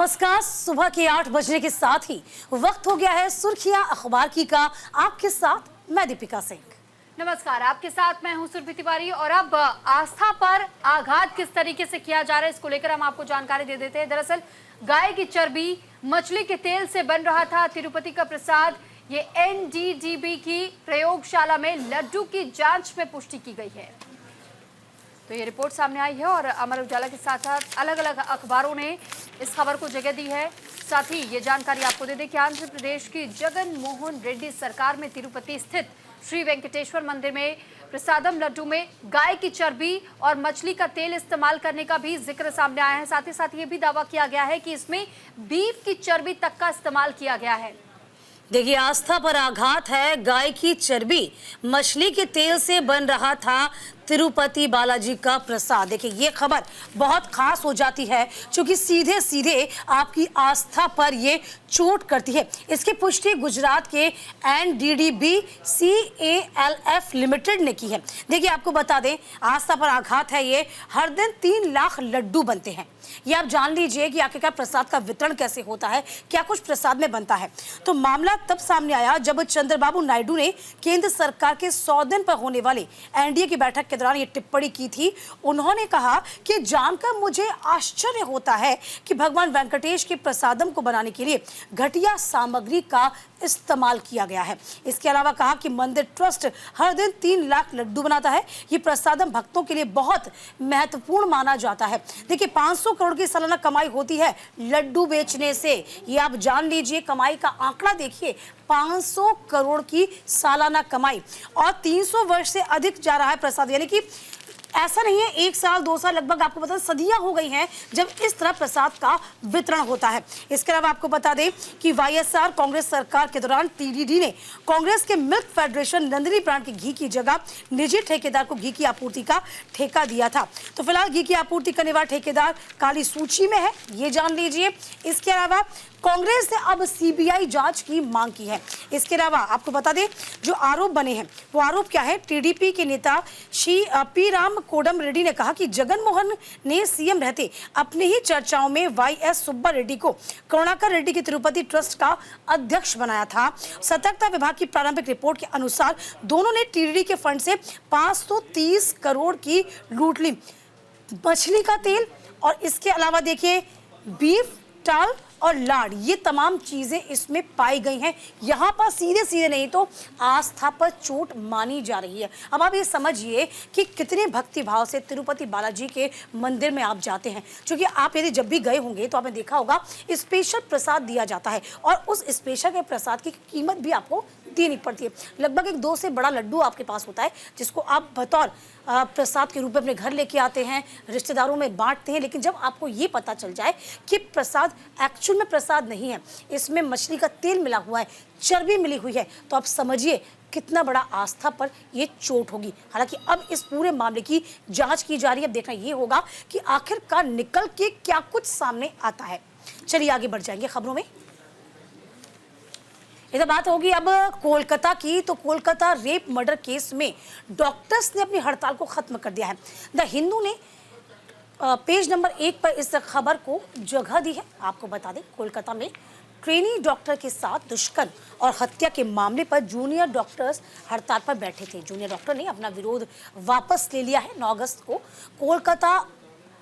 नमस्कार। सुबह के 8 बजने के साथ ही वक्त हो गया है सुर्खियां अखबार की का। आपके साथ मैं दीपिका सिंह। नमस्कार, आपके साथ मैं हूं सुरभि तिवारी। और अब आस्था पर आघात किस तरीके से किया जा रहा है, इसको लेकर हम आपको जानकारी दे देते हैं। दरअसल गाय की चर्बी मछली के तेल से बन रहा था तिरुपति का प्रसाद। ये एनडीडीबी की प्रयोगशाला में लड्डू की जांच में पुष्टि की गई है। तो ये रिपोर्ट सामने आई है और अमर उजाला के साथ साथ अलग अलग अखबारों ने इस खबर को जगह दी है। साथ ही ये जानकारी आपको दे दें कि आंध्र प्रदेश की जगन मोहन रेड्डी सरकार में तिरुपति स्थित श्री वेंकटेश्वर मंदिर में प्रसादम लड्डू में गाय की चर्बी और मछली का तेल इस्तेमाल करने का भी जिक्र सामने आया है। साथ ही ये भी दावा किया गया है कि इसमें बीफ की चर्बी तक का इस्तेमाल किया गया है। देखिए, आस्था पर आघात है। गाय की चर्बी मछली के तेल से बन रहा था तिरुपति बालाजी का प्रसाद। देखिए, ये खबर बहुत खास हो जाती है क्योंकि सीधे सीधे आपकी आस्था पर ये चोट करती है। इसकी पुष्टि गुजरात के एनडीडीबी CALF लिमिटेड ने की है। देखिए, आपको बता दें, आस्था पर आघात है। ये हर दिन 3 लाख लड्डू बनते हैं। ये आप जान लीजिए कि आखिरकार प्रसाद का वितरण कैसे होता है, क्या कुछ प्रसाद में बनता है। तो मामला तब सामने आया जब चंद्रबाबू नायडू ने केंद्र सरकार के 100 दिन पर होने वाले एनडीए की बैठक के दौरान ये टिप्पणी की थी। उन्होंने कहा कि जानकर मुझे आश्चर्य होता है कि भगवान वेंकटेश के प्रसादम को बनाने के लिए घटिया सामग्री का इस्तेमाल किया गया है। इसके अलावा कहा कि मंदिर ट्रस्ट हर दिन 3 लाख लड्डू बनाता है। ये प्रसादम भक्तों के लिए बहुत महत्वपूर्ण माना जाता है। देखिए, 500 करोड़ की सालाना कमाई होती है लड्डू बेचने से। ये आप जान लीजिए, कमाई का आंकड़ा देखिए, 500 करोड़ की सालाना कमाई और 300 वर्ष से अधिक जा रहा है प्रसाद। यानी कि ऐसा नहीं है 1 साल 2 साल, लगभग आपको पता सदियां हो गई हैं जब इस तरह प्रसाद का वितरण होता है। इसके अलावा आपको बता दें कि वाईएसआर कांग्रेस सरकार के दौरान टीडीडी ने कांग्रेस के मिल्क फेडरेशन नंदिनी ब्रांड के घी की जगह निजी ठेकेदार को घी की आपूर्ति का ठेका दिया था। तो फिलहाल घी की आपूर्ति करने वाला ठेकेदार काली सूची में है, ये जान लीजिए। इसके अलावा कांग्रेस ने अब सीबीआई जांच की मांग की है। इसके अलावा आपको बता दें, जो आरोप बने हैं वो आरोप क्या है। टीडीपी के नेता श्री पी राम कोडम रेड्डी ने कहा कि जगन मोहन ने सीएम रहते अपनी ही चर्चाओं में वाईएस सुब्बा रेड्डी को करुणाकर रेड्डी के तिरुपति ट्रस्ट का अध्यक्ष बनाया था। सतर्कता विभाग की प्रारंभिक रिपोर्ट के अनुसार दोनों ने टीडीडी के फंड से 530 करोड़ की लूट ली। मछली का तेल और इसके अलावा देखिए बीफ, टाल और लाड़, ये तमाम चीजें इसमें पाई गई हैं। यहाँ पर सीधे सीधे नहीं तो आस्था पर चोट मानी जा रही है। अब आप ये समझिए कि कितने भक्ति भाव से तिरुपति बालाजी के मंदिर में आप जाते हैं, क्योंकि आप यदि जब भी गए होंगे तो आपने देखा होगा स्पेशल प्रसाद दिया जाता है और उस स्पेशल के प्रसाद की कीमत भी आपको देनी पड़ती है। लगभग 1-2 से बड़ा लड्डू आपके पास होता है जिसको आप बतौर प्रसाद के रूप में अपने घर लेके आते हैं, रिश्तेदारों में बांटते हैं। लेकिन जब आपको ये पता चल जाए कि प्रसाद एक्चुअल में प्रसाद नहीं है, इसमें मछली का तेल मिला हुआ है, चर्बी मिली हुई है, तो आप समझिए कितना बड़ा आस्था पर ये चोट होगी। हालांकि अब इस पूरे मामले की जांच की जा रही है। अब देखना ये होगा कि आखिरकार निकल के क्या कुछ सामने आता है। चलिए आगे बढ़ जाएंगे खबरों में। इधर बात होगी अब कोलकाता की। तो कोलकाता रेप मर्डर केस में डॉक्टर्स ने अपनी हड़ताल को खत्म कर दिया है। द हिंदू ने पेज नंबर 1 पर इस खबर को जगह दी है। आपको बता दें, कोलकाता में ट्रेनी डॉक्टर के साथ दुष्कर्म और हत्या के मामले पर जूनियर डॉक्टर्स हड़ताल पर बैठे थे। जूनियर डॉक्टर ने अपना विरोध वापस ले लिया है। 9 अगस्त को कोलकाता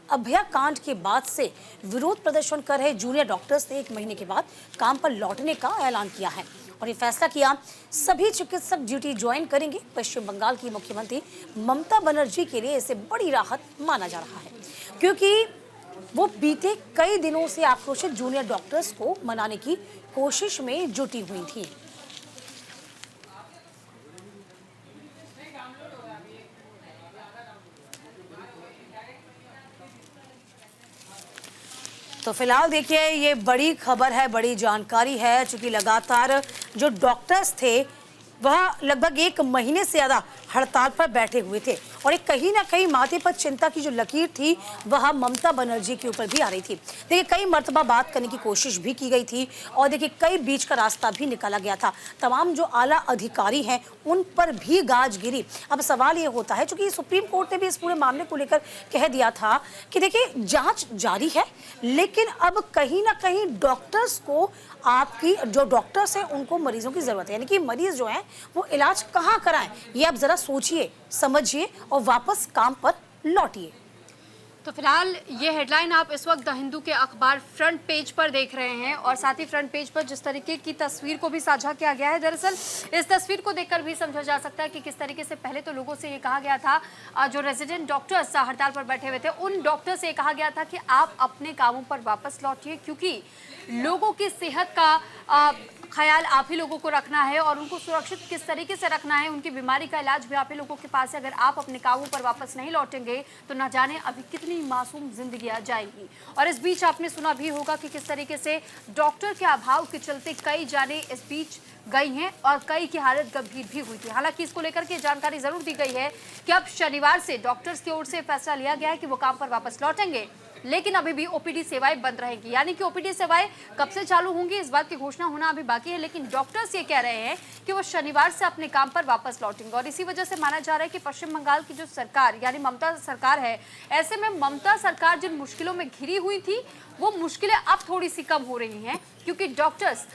अभया कांड के बाद से विरोध प्रदर्शन कर रहे जूनियर डॉक्टर्स ने 1 महीने के बाद काम पर लौटने का ऐलान किया है और ये फैसला किया सभी चिकित्सक ड्यूटी ज्वाइन करेंगे। पश्चिम बंगाल की मुख्यमंत्री ममता बनर्जी के लिए इसे बड़ी राहत माना जा रहा है, क्योंकि वो बीते कई दिनों से आक्रोशित जूनियर डॉक्टर्स को मनाने की कोशिश में जुटी हुई थी। तो फिलहाल देखिए, ये बड़ी खबर है, बड़ी जानकारी है, क्योंकि लगातार जो डॉक्टर्स थे वह लगभग 1 महीने से ज्यादा हड़ताल पर बैठे हुए थे और एक कहीं ना कहीं माथे पर चिंता की जो लकीर थी वह ममता बनर्जी के ऊपर भी आ रही थी। देखिए कई मर्तबा बात करने की कोशिश भी की गई थी और देखिए कई बीच का रास्ता भी निकाला गया था। तमाम जो आला अधिकारी हैं उन पर भी गाज गिरी। अब सवाल ये होता है, चूंकि सुप्रीम कोर्ट ने भी इस पूरे मामले को लेकर कह दिया था कि देखिए जांच जारी है, लेकिन अब कहीं ना कहीं डॉक्टर्स को, आपकी जो डॉक्टर्स हैं उनको मरीजों की जरूरत है, यानी कि मरीज जो हैं वो इलाज कहाँ कराएं, ये आप जरा सोचिए, समझिए और वापस काम पर लौटिए। तो फिलहाल ये हेडलाइन आप इस वक्त द हिंदू के अखबार फ्रंट पेज पर देख रहे हैं और साथ ही फ्रंट पेज पर जिस तरीके की तस्वीर को भी साझा किया गया है, दरअसल इस तस्वीर को देखकर भी समझा जा सकता है कि किस तरीके से पहले तो लोगों से ये कहा गया था, जो रेजिडेंट डॉक्टर्स हड़ताल पर बैठे हुए थे उन डॉक्टर से कहा गया था कि आप अपने कामों पर वापस लौटिए, क्योंकि लोगों की सेहत का ख्याल आप ही लोगों को रखना है और उनको सुरक्षित किस तरीके से रखना है, उनकी बीमारी का इलाज भी आप ही लोगों के पास है। अगर आप अपने कामों पर वापस नहीं लौटेंगे तो ना जाने अभी कितनी मासूम जिंदगियां जाएंगी। और इस बीच आपने सुना भी होगा कि किस तरीके से डॉक्टर के अभाव के चलते कई जाने इस बीच गई हैं और कई की हालत गंभीर भी हुई थी। हालांकि इसको लेकर के जानकारी जरूर दी गई है कि अब शनिवार से डॉक्टर्स की ओर से फैसला लिया गया है कि वो काम पर वापस लौटेंगे, लेकिन अभी भी ओपीडी सेवाएं बंद रहेंगी। यानी कि ओपीडी सेवाएं कब से चालू होंगी इस बात की घोषणा होना अभी बाकी है, लेकिन डॉक्टर्स ये कह रहे हैं कि वो शनिवार से अपने काम पर वापस लौटेंगे। और इसी वजह से माना जा रहा है कि पश्चिम बंगाल की जो सरकार यानी ममता सरकार है, ऐसे में ममता सरकार जिन मुश्किलों में घिरी हुई थी वो मुश्किलें अब थोड़ी सी कम हो रही हैं, क्योंकि डॉक्टर्स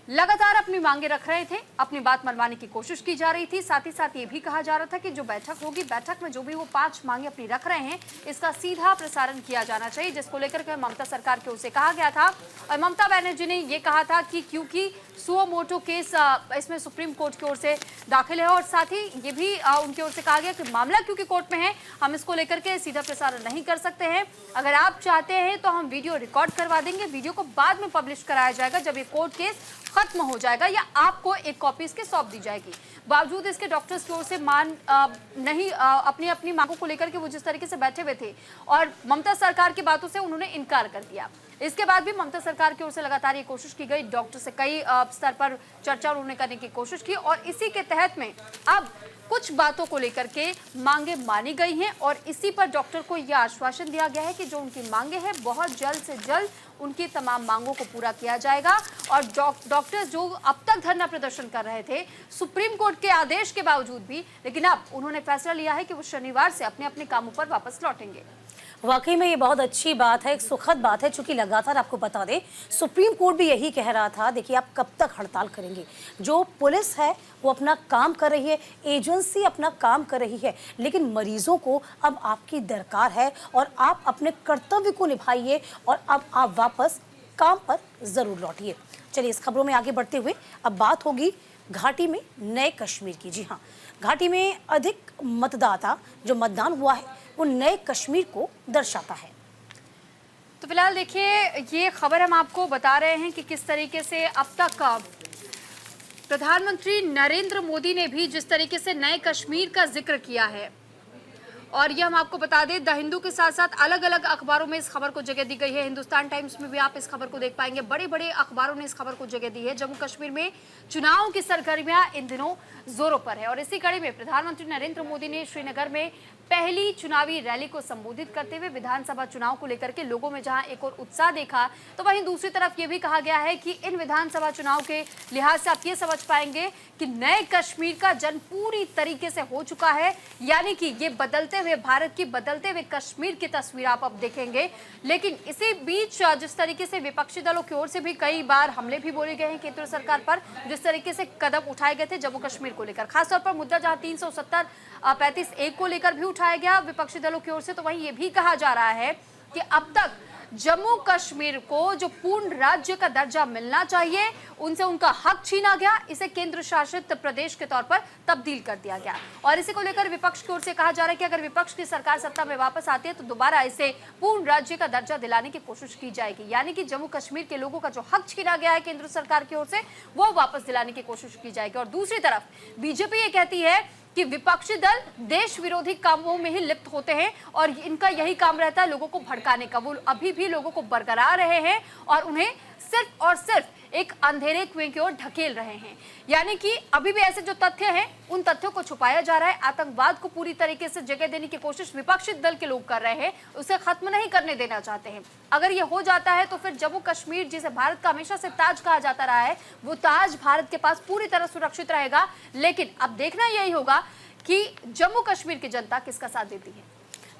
लगातार अपनी मांगे रख रहे थे, अपनी बात मनवाने की कोशिश की जा रही थी। साथ ही साथ ये भी कहा जा रहा था कि जो बैठक होगी, बैठक में जो भी वो 5 मांगे अपनी रख रहे हैं इसका सीधा प्रसारण किया जाना चाहिए, जिसको लेकर के ममता सरकार की ओर से कहा गया था। और ममता बनर्जी ने ये कहा था कि क्योंकि सुओ मोटो केस इसमें सुप्रीम कोर्ट की ओर से दाखिल है और साथ ही ये भी उनकी ओर से कहा गया कि मामला क्योंकि कोर्ट में है, हम इसको लेकर के सीधा प्रसारण नहीं कर सकते हैं। अगर आप चाहते हैं तो हम वीडियो रिकॉर्ड करवा देंगे, वीडियो को बाद में पब्लिश कराया जाएगा जब ये कोर्ट केस खत्म हो जाएगा या आपको एक कॉपी इसके सौंप दी जाएगी। बावजूद इसके डॉक्टर्स की ओर से अपनी अपनी मांगों को लेकर के वो जिस तरीके से बैठे हुए थे और ममता सरकार की बातों से उन्होंने इनकार कर दिया। इसके बाद भी ममता सरकार की ओर से लगातार ये कोशिश की गई, डॉक्टर से कई स्तर पर चर्चा उन्होंने करने की कोशिश की और इसी के तहत में अब कुछ बातों को लेकर के मांगे मानी गई हैं और इसी पर डॉक्टर को यह आश्वासन दिया गया है कि जो उनकी मांगे हैं बहुत जल्द से जल्द उनकी तमाम मांगों को पूरा किया जाएगा। और डॉक्टर्स जो अब तक धरना प्रदर्शन कर रहे थे सुप्रीम कोर्ट के आदेश के बावजूद भी, लेकिन अब उन्होंने फैसला लिया है कि वो शनिवार से अपने अपने कामों पर वापस लौटेंगे। वाकई में ये बहुत अच्छी बात है, एक सुखद बात है, क्योंकि लगातार आपको बता दें सुप्रीम कोर्ट भी यही कह रहा था, देखिए आप कब तक हड़ताल करेंगे। जो पुलिस है वो अपना काम कर रही है, एजेंसी अपना काम कर रही है, लेकिन मरीजों को अब आपकी दरकार है और आप अपने कर्तव्य को निभाइए और अब आप वापस काम पर जरूर लौटिए। चलिए इस खबरों में आगे बढ़ते हुए अब बात होगी घाटी में नए कश्मीर की। जी हाँ, घाटी में अधिक मतदाता जो मतदान हुआ है वो नए कश्मीर को दर्शाता है। तो फिलहाल देखिए ये खबर हम आपको बता रहे हैं कि किस तरीके से अब तक प्रधानमंत्री नरेंद्र मोदी ने भी जिस तरीके से नए कश्मीर का जिक्र किया है, और ये हम आपको बता दें द हिंदू के साथ साथ अलग अलग अखबारों में इस खबर को जगह दी गई है। हिंदुस्तान टाइम्स में भी आप इस खबर को देख पाएंगे, बड़े बड़े अखबारों ने इस खबर को जगह दी है। जम्मू कश्मीर में चुनाव की सरगर्मियां इन दिनों जोरों पर है और इसी कड़ी में प्रधानमंत्री नरेंद्र मोदी ने श्रीनगर में पहली चुनावी रैली को संबोधित करते हुए विधानसभा चुनाव को लेकर के लोगों में जहां एक और उत्साह देखा, तो वहीं दूसरी तरफ ये भी कहा गया है कि इन विधानसभा चुनाव के लिहाज से आप ये समझ पाएंगे कि नए कश्मीर का जन्म पूरी तरीके से हो चुका है। यानी कि ये बदलते हुए भारत की, बदलते हुए कश्मीर की तस्वीर आप अब देखेंगे। लेकिन इसी बीच जिस तरीके से विपक्षी दलों की ओर से भी कई बार हमले भी बोले गए हैं केंद्र सरकार पर, जिस तरीके से कदम उठाए गए थे जम्मू कश्मीर को लेकर, खासतौर पर मुद्दा जहां 370-35-1 को लेकर भी उठाया गया विपक्षी दलों की ओर से, तो वहीं ये भी कहा जा रहा है कि अब तक जम्मू कश्मीर को जो पूर्ण राज्य का दर्जा मिलना चाहिए उनसे उनका हक छीना गया, इसे केंद्र शासित प्रदेश के तौर पर तब्दील कर दिया गया। और इसी को लेकर विपक्ष की ओर से कहा जा रहा है कि अगर विपक्ष की सरकार सत्ता में वापस आती है तो दोबारा इसे पूर्ण राज्य का दर्जा दिलाने की कोशिश की जाएगी। यानी कि जम्मू कश्मीर के लोगों का जो हक छीना गया है केंद्र सरकार की ओर से वो वापस दिलाने की कोशिश की जाएगी। और दूसरी तरफ बीजेपी ये कहती है कि विपक्षी दल देश विरोधी कामों में ही लिप्त होते हैं और इनका यही काम रहता है लोगों को भड़काने का। वो अभी भी लोगों को बरकरार रहे हैं और उन्हें सिर्फ और सिर्फ एक अंधेरे कुएं की ओर ढकेल रहे हैं। यानी कि अभी भी ऐसे जो तथ्य हैं उन तथ्यों को छुपाया जा रहा है। आतंकवाद को पूरी तरीके से जगह देने की कोशिश विपक्षी दल के लोग कर रहे हैं, उसे खत्म नहीं करने देना चाहते हैं। अगर ये हो जाता है तो फिर जम्मू कश्मीर, जिसे भारत का हमेशा से ताज कहा जाता रहा है, वो ताज भारत के पास पूरी तरह सुरक्षित रहेगा। लेकिन अब देखना यही होगा कि जम्मू कश्मीर की जनता किसका साथ देती है।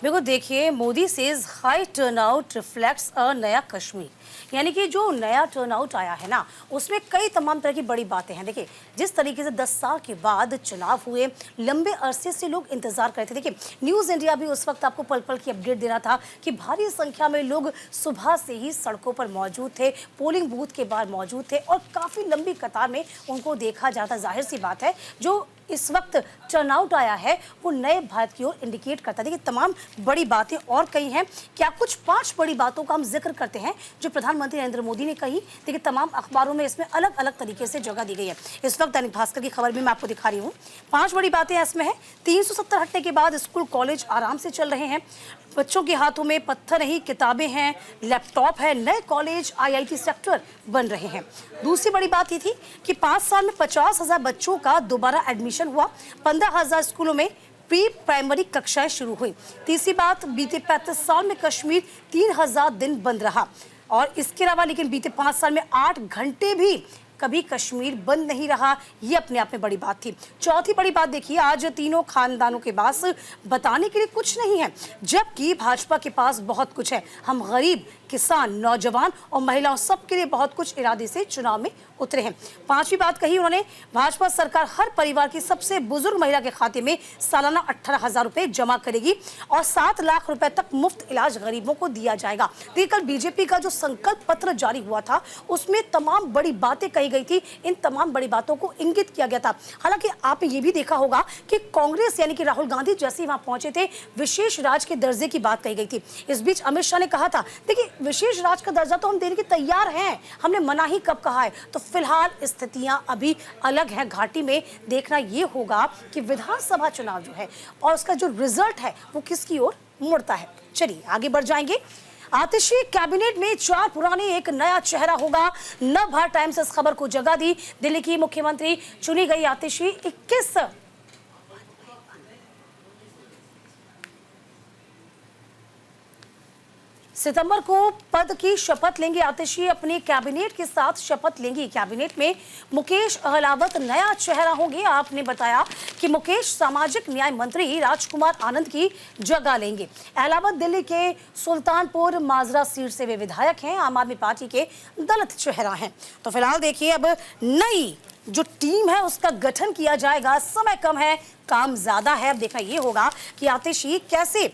बिल्कुल, देखिए, Modi says high turnout reflects a नया कश्मीर, यानी कि जो नया टर्नआउट आया है ना, उसमें कई तमाम तरह की बड़ी बातें हैं। देखिए, जिस तरीके से 10 साल के बाद चुनाव हुए, लंबे अरसे से लोग इंतजार कर रहे थे। देखिए, न्यूज़ इंडिया भी उस वक्त आपको पल पल की अपडेट दे रहा था कि भारी संख्या में लोग सुबह से ही सड़कों पर मौजूद थे, पोलिंग बूथ के बाहर मौजूद थे और काफ़ी लंबी कतार में उनको देखा जाता। जाहिर सी बात है, जो इस वक्त टर्नआउट आया है वो नए भारत की ओर इंडिकेट करता है। देखिए, तमाम बड़ी बातें और कही हैं। क्या कुछ 5 बड़ी बातों का हम जिक्र करते हैं जो प्रधानमंत्री नरेंद्र मोदी ने कही। देखिए, तमाम अखबारों में इसमें अलग अलग तरीके से जगह दी गई है। इस वक्त दैनिक भास्कर की खबर भी मैं आपको दिखा रही हूँ। 5 बड़ी बातें इसमें है। 370 हटने के बाद स्कूल कॉलेज आराम से चल रहे हैं, बच्चों के हाथों में पत्थर नहीं किताबें हैं, लैपटॉप है, नए कॉलेज IIT सेक्टर बन रहे हैं। दूसरी बड़ी बात ये थी कि 5 साल में 50,000 बच्चों का दोबारा एडमिशन हुआ, 15,000 स्कूलों में प्री प्राइमरी कक्षाएं शुरू हुई। तीसरी बात, बीते 35 साल में कश्मीर 3,000 दिन बंद रहा और इसके अलावा लेकिन बीते 5 साल में 8 घंटे भी कभी कश्मीर बंद नहीं रहा। ये अपने आप में बड़ी बात थी। चौथी बड़ी बात देखिए, आज तीनों खानदानों के पास बताने के लिए कुछ नहीं है, जबकि भाजपा के पास बहुत कुछ है। हम गरीब, किसान, नौजवान और महिलाओं सबके लिए बहुत कुछ इरादे से चुनाव में उतरे हैं। 5वीं बात कही उन्होंने, भाजपा सरकार हर परिवार की सबसे बुजुर्ग महिला के खाते में सालाना 18,000 रुपए जमा करेगी और 7 लाख रुपए तक मुफ्त इलाज गरीबों को दिया जाएगा। देखिए, कल बीजेपी का जो संकल्प पत्र जारी हुआ था उसमें तमाम बड़ी बातें कही गई थी। इन तमाम बड़ी बातों को इंगित किया गया था। हालांकि आपने ये भी देखा होगा कि कांग्रेस यानी कि राहुल गांधी जैसे वहां पहुंचे थे, विशेष राज के दर्जे की बात कही गई थी। इस बीच अमित शाह ने कहा था, देखिए, विशेष राज का दर्जा तो हम देने के तैयार हैं, हमने मना ही कब कहा है। तो फिलहाल स्थितियां अभी अलग है। घाटी में देखना यह होगा कि विधानसभा चुनाव जो है और उसका जो रिजल्ट है वो किसकी ओर मुड़ता है। चलिए आगे बढ़ जाएंगे। आतिशी कैबिनेट में 4 पुराने एक नया चेहरा होगा। नवभारत टाइम्स इस खबर को जगह दी। दिल्ली की मुख्यमंत्री चुनी गई आतिशी 21 सितंबर को पद की शपथ लेंगे। आतिशी अपने कैबिनेट के साथ शपथ लेंगी। कैबिनेट में मुकेश अहलावत नया चेहरा होंगे। आपने बताया कि मुकेश सामाजिक न्याय मंत्री राजकुमार आनंद की जगह लेंगे। अहलावत दिल्ली के सुल्तानपुर माजरा सीट से वे विधायक हैं, आम आदमी पार्टी के दलित चेहरा हैं। तो फिलहाल देखिए, अब नई जो टीम है उसका गठन किया जाएगा। समय कम है, काम ज्यादा है। अब देखना ये होगा कि आतिशी कैसे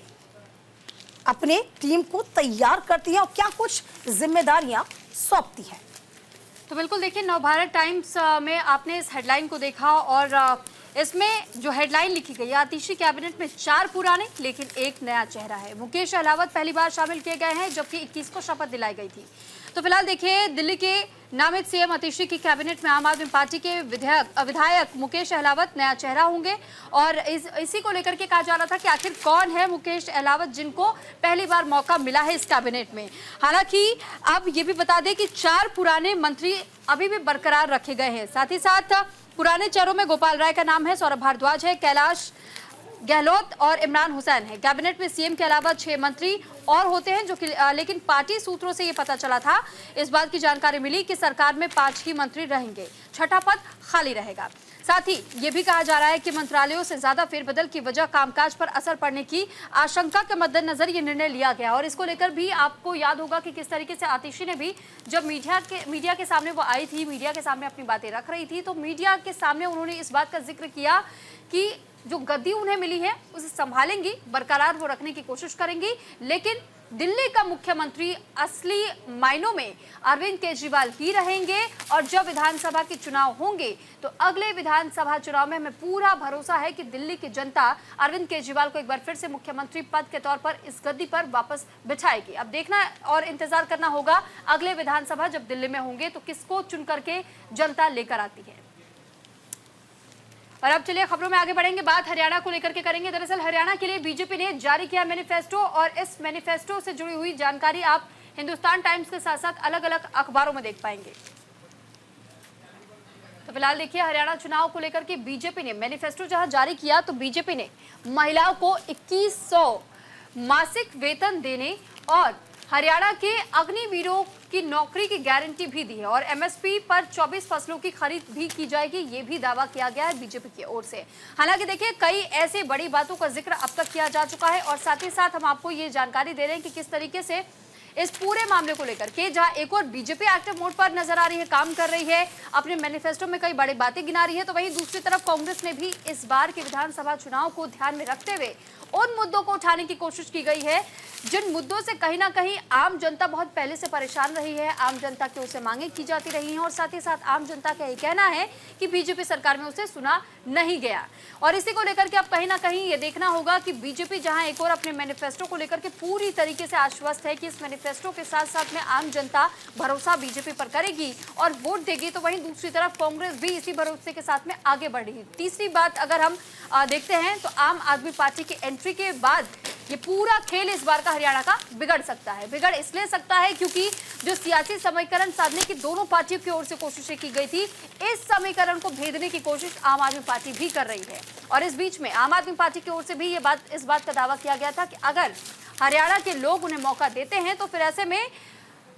अपने टीम को तैयार करती है और क्या कुछ जिम्मेदारियां सौंपती है। तो बिल्कुल देखिए, नवभारत टाइम्स में आपने इस हेडलाइन को देखा और इसमें जो हेडलाइन लिखी गई है, आतिशी कैबिनेट में 4 पुराने लेकिन एक नया चेहरा है। मुकेश अहलावत पहली बार शामिल किए गए हैं जबकि 21 को शपथ दिलाई गई थी। तो फिलहाल देखिए, दिल्ली के नामित सीएम आतिशी की कैबिनेट में आम आदमी पार्टी के विधायक मुकेश अहलावत नया चेहरा होंगे और इसी को लेकर के कहा जा रहा था कि आखिर कौन है मुकेश अहलावत जिनको पहली बार मौका मिला है इस कैबिनेट में। हालांकि अब ये भी बता दें कि 4 पुराने मंत्री अभी भी बरकरार रखे गए हैं। साथ ही साथ पुराने चेहरों में गोपाल राय का नाम है, सौरभ भारद्वाज है, कैलाश गहलोत और इमरान हुसैन है। कैबिनेट में सीएम के अलावा 6 मंत्री और होते हैं जो कि लेकिन पार्टी सूत्रों से ये पता चला था, इस बात की जानकारी मिली कि सरकार में 5 ही मंत्री रहेंगे, 6ठा पद खाली रहेगा। साथ ही ये भी कहा जा रहा है कि मंत्रालयों से ज्यादा फेरबदल की वजह कामकाज पर असर पड़ने की आशंका के मद्देनजर ये निर्णय लिया गया। और इसको लेकर भी आपको याद होगा कि किस तरीके से आतिशी ने भी जब मीडिया के सामने वो आई थी, मीडिया के सामने अपनी बातें रख रही थी, तो मीडिया के सामने उन्होंने इस बात का जिक्र किया कि जो गद्दी उन्हें मिली है उसे संभालेंगी, बरकरार वो रखने की कोशिश करेंगी। लेकिन दिल्ली का मुख्यमंत्री असली मायनों में अरविंद केजरीवाल ही रहेंगे और जब विधानसभा के चुनाव होंगे तो अगले विधानसभा चुनाव में हमें पूरा भरोसा है कि दिल्ली की जनता अरविंद केजरीवाल को एक बार फिर से मुख्यमंत्री पद के तौर पर इस गद्दी पर वापस बिठाएगी। अब देखना और इंतजार करना होगा अगले विधानसभा जब दिल्ली में होंगे तो किसको चुन करके जनता लेकर आती है। और अब चलिए खबरों में आगे बढ़ेंगे, बात हरियाणा को लेकर के करेंगे। दरअसल हरियाणा के लिए बीजेपी ने जारी किया मैनिफेस्टो और इस मैनिफेस्टो से जुड़ी हुई जानकारी आप हिंदुस्तान टाइम्स के साथ साथ अलग अलग अखबारों में देख पाएंगे। तो फिलहाल देखिए, हरियाणा चुनाव को लेकर के बीजेपी ने मैनिफेस्टो जहां जारी किया तो बीजेपी ने महिलाओं को 2100 मासिक वेतन देने और हरियाणा के अग्निवीरों की नौकरी की गारंटी भी दी है और एमएसपी पर 24 फसलों की खरीद भी की जाएगी, ये भी दावा किया गया है बीजेपी की ओर से। हालांकि देखिए, कई ऐसी बड़ी बातों का जिक्र अब तक किया जा चुका है और साथ ही साथ हम आपको ये जानकारी दे रहे हैं कि किस तरीके से इस पूरे मामले को लेकर के जहां एक और बीजेपी एक्टिव मोड पर नजर आ रही है, काम कर रही है, अपने मैनिफेस्टो में कई बड़ी बातें गिना रही है, तो वहीं दूसरी तरफ कांग्रेस ने भी इस बार के विधानसभा चुनाव को ध्यान में रखते हुए उन मुद्दों को उठाने की कोशिश की गई है जिन मुद्दों से कहीं ना कहीं आम जनता बहुत पहले से परेशान रही है, आम जनता की ओर से मांगे की जाती रही हैं और साथ ही साथ आम जनता का ये कहना है कि बीजेपी सरकार में उसे सुना नहीं गया। और इसी को लेकर के अब कहीं ना कहीं ये देखना होगा कि बीजेपी जहां एक और अपने मैनिफेस्टो को लेकर के पूरी तरीके से आश्वस्त है कि इस मैनिफेस्टो के साथ साथ में आम जनता भरोसा बीजेपी पर करेगी और वोट देगी, तो वहीं दूसरी तरफ कांग्रेस भी इसी भरोसे के साथ में आगे बढ़ रही है। तीसरी बात अगर हम देखते हैं तो आम आदमी पार्टी की एंट्री के बाद ये पूरा खेल इस बार का हरियाणा का बिगड़ सकता है। बिगड़ इसलिए सकता है क्योंकि जो सियासी समीकरण साधने की दोनों पार्टियों की ओर से कोशिशें की गई थी, इस समीकरण को भेदने की कोशिश आम आदमी पार्टी भी कर रही है। और इस बीच में आम आदमी पार्टी की ओर से भी इस बात का दावा किया गया था कि अगर हरियाणा के लोग उन्हें मौका देते हैं तो फिर ऐसे में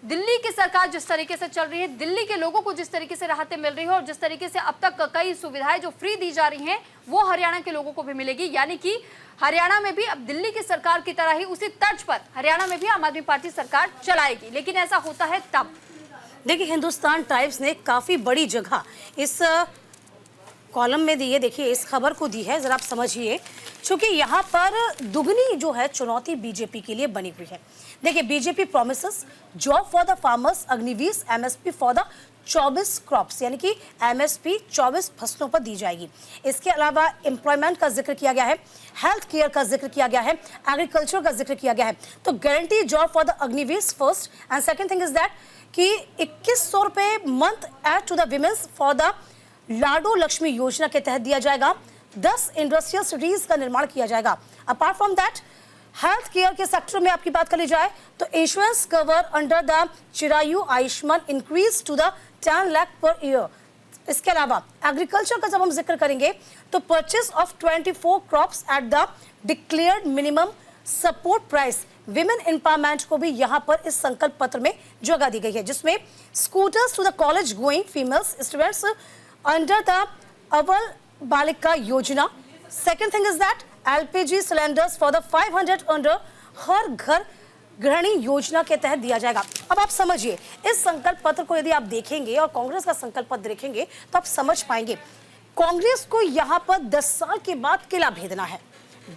दिल्ली की सरकार जिस तरीके से चल रही है, दिल्ली के लोगों को जिस तरीके से राहतें मिल रही है और जिस तरीके से अब तक कई सुविधाएं जो फ्री दी जा रही हैं वो हरियाणा के लोगों को भी मिलेगी, यानी कि हरियाणा में भी अब दिल्ली की सरकार की तरह ही उसी तर्ज पर हरियाणा में भी आम आदमी पार्टी सरकार चलाएगी। लेकिन ऐसा होता है तब। देखिए, हिंदुस्तान टाइम्स ने काफी बड़ी जगह इस कॉलम में दी है, देखिए इस खबर को दी है, जरा आप समझिए, क्योंकि यहाँ पर दुगनी जो है चुनौती बीजेपी के लिए बनी हुई है। देखिए, BJP promises job for the farmers, Agniveer, MSP for the 24 crops, यानी कि एमएसपी 24 फसलों पर दी जाएगी। इसके अलावा एम्प्लॉयमेंट का जिक्र किया गया है, हेल्थ केयर का जिक्र किया गया है, एग्रीकल्चर का जिक्र किया गया है। तो guarantee job for the Agniveer first and second thing is that कि 2100 रुपए month aid to the women's for the Lado Lakshmi Yojana के तहत दिया जाएगा। 10 इंडस्ट्रियल सिटीज का निर्माण किया जाएगा। Apart from that, health care के सेक्टर में आपकी बात कर ली जाए तो insurance cover under the Chirayu Ayushman increase to the 10 lakh per year. इसके अलावा एग्रीकल्चर का जब हम जिक्र करेंगे तो purchase of 24 crops at the declared minimum support price. Women empowerment को भी यहां पर इस संकल्प पत्र में जगह दी गई है, जिसमें scooters to the college going females students under the Awwal Balika Yojana. Second thing is that LPG cylinders for the 500 under Har Ghar Grihini योजना के तहत दिया जाएगा। अब आप समझिए, इस संकल्प पत्र को यदि आप देखेंगे और कांग्रेस का संकल्प पत्र देखेंगे तो आप समझ पाएंगे कांग्रेस को यहां पर 10 साल के बाद किला भेदना है।